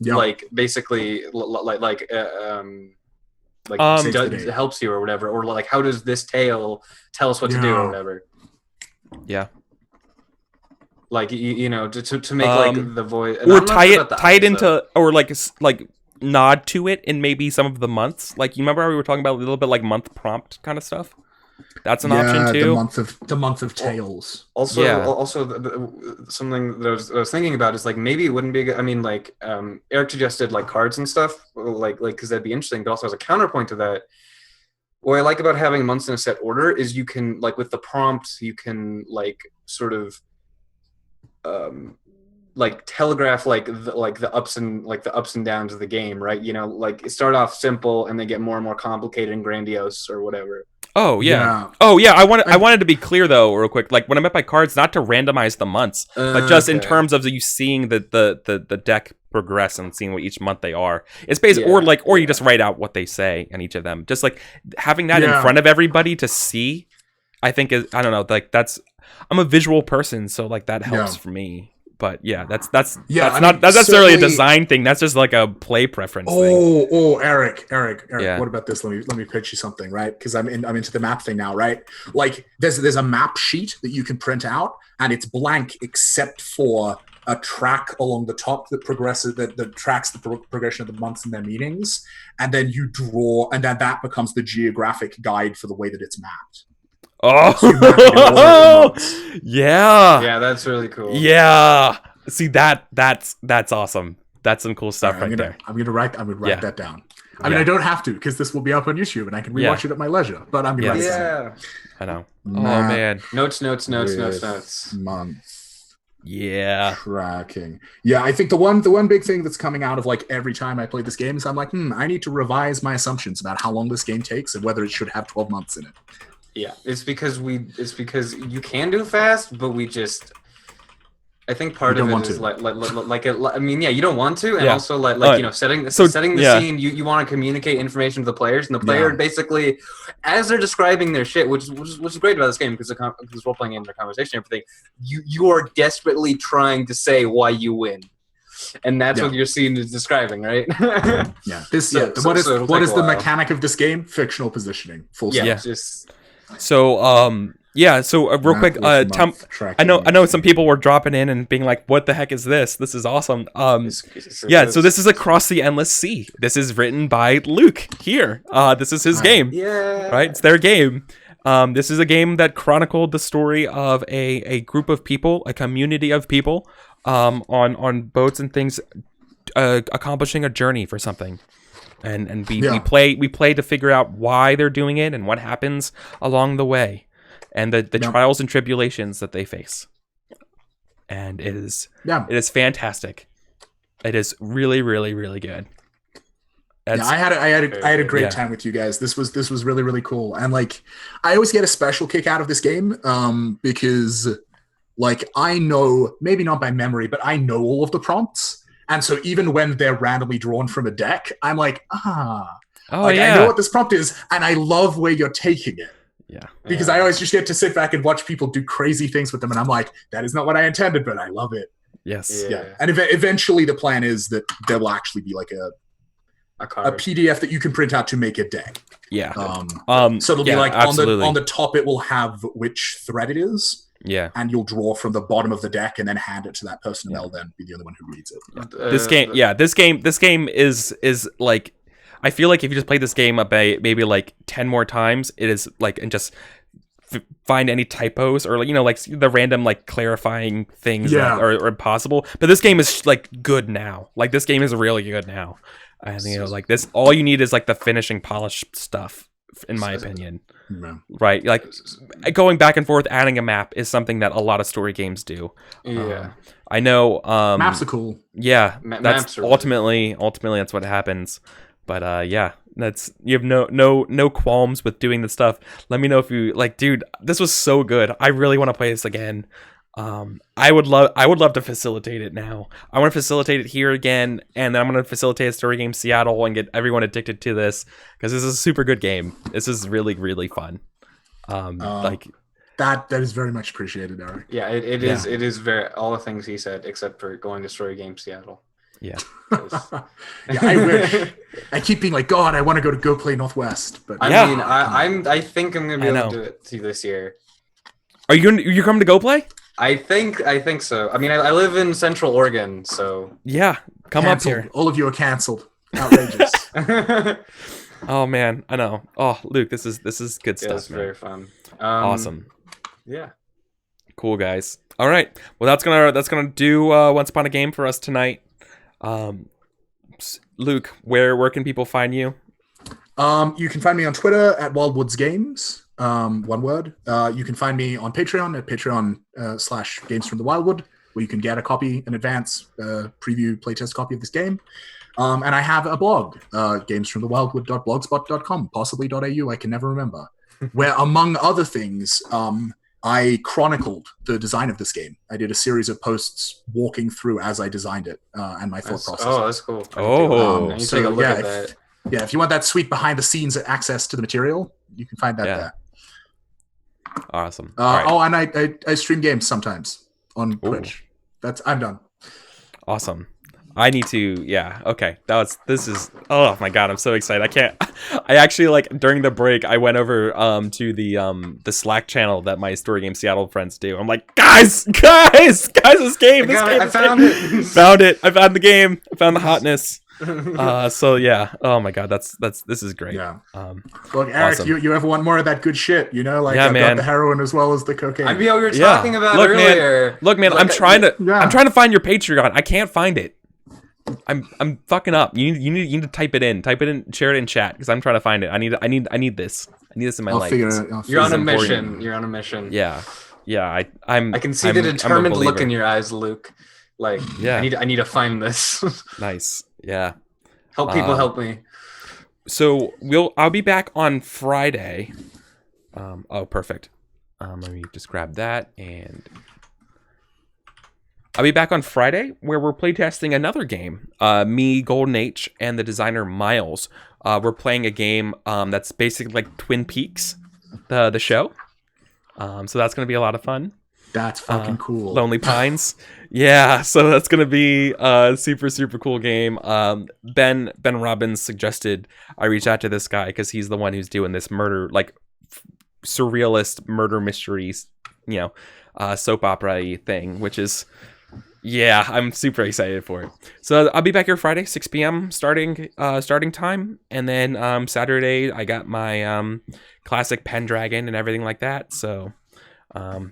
like basically helps you or whatever, or like how does this tale tell us what to do or whatever. Yeah. Like to make like the voice, or tie it into, or like nod to it in maybe some of the months. Like, you remember how we were talking about a little bit like month prompt kind of stuff? That's an option too. The month of Tales. Also, Yeah. something that I was thinking about is like maybe it wouldn't be good. I mean, like Eric suggested like cards and stuff, like because that'd be interesting. But also as a counterpoint to that, what I like about having months in a set order is you can like with the prompts you can like sort of like telegraph like the ups and downs of the game, right? You know, like it start off simple and they get more and more complicated and grandiose or whatever. Oh yeah. Oh yeah. I wanted to be clear though, real quick. Like when I meant by cards, not to randomize the months, but just in terms of you seeing the deck progress and seeing what each month they are. It's basically or you just write out what they say in each of them. Just like having that in front of everybody to see, I think is I don't know. Like I'm a visual person, so like that helps for me. But yeah, that's not necessarily a design thing. That's just like a play preference thing. Eric. What about this? Let me pitch you something, right? Because I'm into the map thing now, right? Like there's a map sheet that you can print out, and it's blank except for a track along the top that progresses that tracks the progression of the months and their meanings, and then you draw, and then that becomes the geographic guide for the way that it's mapped. Oh, yeah, that's really cool. Yeah, see that's awesome. That's some cool stuff there. I'm gonna write that down. I mean, I don't have to because this will be up on YouTube and I can rewatch it at my leisure. But I'm gonna write it down. I know. Oh man, notes. Month. Yeah, tracking. Yeah, I think the one big thing that's coming out of like every time I play this game is I'm like, I need to revise my assumptions about how long this game takes and whether it should have 12 months in it. Yeah, it's because you can do fast, but I think part of it is I mean, you don't want to, and also setting the scene. You want to communicate information to the players, and the player basically, as they're describing their shit, which is great about this game because this role playing game, their conversation, and everything. You are desperately trying to say why you win. And that's what your scene is describing, right? What is the mechanic of this game? Fictional positioning. Full stop. Yeah. So real quick, I know some people were dropping in and being like, "What the heck is this? This is awesome." So this is Across the Endless Sea. This is written by Luke here. This is his game. Yeah. Right? It's their game. This is a game that chronicled the story of a group of people, a community of people, on boats and things, accomplishing a journey for something. And we play to figure out why they're doing it and what happens along the way, and the trials and tribulations that they face. And it is fantastic. It is really, really, really good. I had a great time with you guys. This was really, really cool. And like I always get a special kick out of this game because like I know, maybe not by memory, but I know all of the prompts. And so even when they're randomly drawn from a deck, I'm like, I know what this prompt is, and I love where you're taking it. Yeah. Because I always just get to sit back and watch people do crazy things with them, and I'm like, that is not what I intended, but I love it. Yes. Yeah. And eventually the plan is that there will actually be like a PDF that you can print out to make a deck. Yeah. So it'll be like on the top it will have which thread it is. Yeah, and you'll draw from the bottom of the deck and then hand it to that person, and they'll then be the only one who reads it. This game is like, I feel like if you just play this game maybe like 10 more times, it is like, and just find any typos or like like the random like clarifying things that are impossible. But this game is like good now. Like this game is really good now. And like this, all you need is like the finishing polish stuff, in my opinion. Right, like going back and forth adding a map is something that a lot of story games do. I know maps are cool. That's ultimately that's what happens. But that's, you have no qualms with doing the stuff. Let me know if you like, dude, this was so good. I really want to play this again. I would love to facilitate it now. I want to facilitate it here again, and then I'm going to facilitate a story game Seattle and get everyone addicted to this, because this is a super good game. This is really, really fun. Like that is very much appreciated, Eric. Yeah, it is very, all the things he said except for going to story game Seattle. Yeah. I wish. I keep being like, God, I want to go play Northwest, but I think I'm going to be able to do it this year. Are you coming to go play? I think so. I mean, I live in Central Oregon, so yeah, come canceled. up here. All of you are canceled. Outrageous. Oh man, I know. Oh, Luke, this is good Yeah, stuff, it's man. very fun. Awesome. Yeah. Cool, guys. All right. Well, that's gonna do Once Upon a Game for us tonight. Luke, where can people find you? You can find me on Twitter at Wildwoods Games. One word. You can find me on Patreon at Patreon /Games from the Wildwood, where you can get a copy in advance, preview playtest copy of this game. And I have a blog, gamesfromthewildwood.blogspot.com, possibly .au, I can never remember, where, among other things, I chronicled the design of this game. I did a series of posts walking through as I designed it and my thought process. Oh, that's cool. Oh. You take a look at that. Yeah, if you want that sweet behind-the-scenes access to the material, you can find that there. Awesome. Right. Oh, and I stream games sometimes on Twitch. I'm done. Awesome. I need to, okay. Oh my god, I'm so excited. I actually, like, during the break, I went over to the Slack channel that my Story Game Seattle friends do. I'm like, guys, this game. I found it. Found it. I found the game. I found the hotness. So yeah. Oh my god, this is great. Yeah. Look, Eric, awesome. you ever want more of that good shit? You know, like I've got the heroin as well as the cocaine. I mean, we were talking about earlier. Look, man, like, I'm trying to find your Patreon. I can't find it. I'm fucking up. You need to type it in, share it in chat because I'm trying to find it. I need this. I need this in my life. You're on a mission. You're on a mission. Yeah. I can see the determined look in your eyes, Luke. Like, I need to find this. Nice. Yeah. Help people help me. So I'll be back on Friday. Oh, perfect. Let me just grab that, and I'll be back on Friday where we're playtesting another game. Me, Golden H, and the designer Miles. We're playing a game that's basically like Twin Peaks, the show. So that's gonna be a lot of fun. That's fucking cool. Lonely Pines. Yeah, so that's gonna be a super cool game. Ben Robbins suggested I reach out to this guy because he's the one who's doing this murder, like surrealist murder mysteries, soap opera-y thing, which is, I'm super excited for it. So I'll be back here Friday, 6 p.m. starting time, and then Saturday I got my classic Pendragon and everything like that. So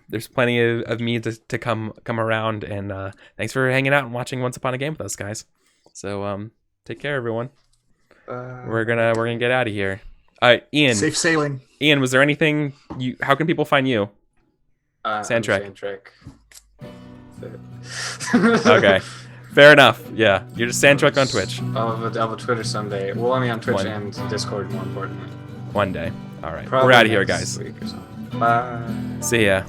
there's plenty of me to come around, and thanks for hanging out and watching Once Upon a Game with us, guys. So take care, everyone. We're gonna get out of here. Ian, safe sailing. Ian, was there anything how can people find you? Sandtrek. Okay, fair enough. Yeah, you're just Sandtrek on Twitch. I'll have a Twitter someday. Well, I mean on Twitch and Discord, more importantly. One day. All right, Probably we're out of here, guys. Week or something. Bye. See ya.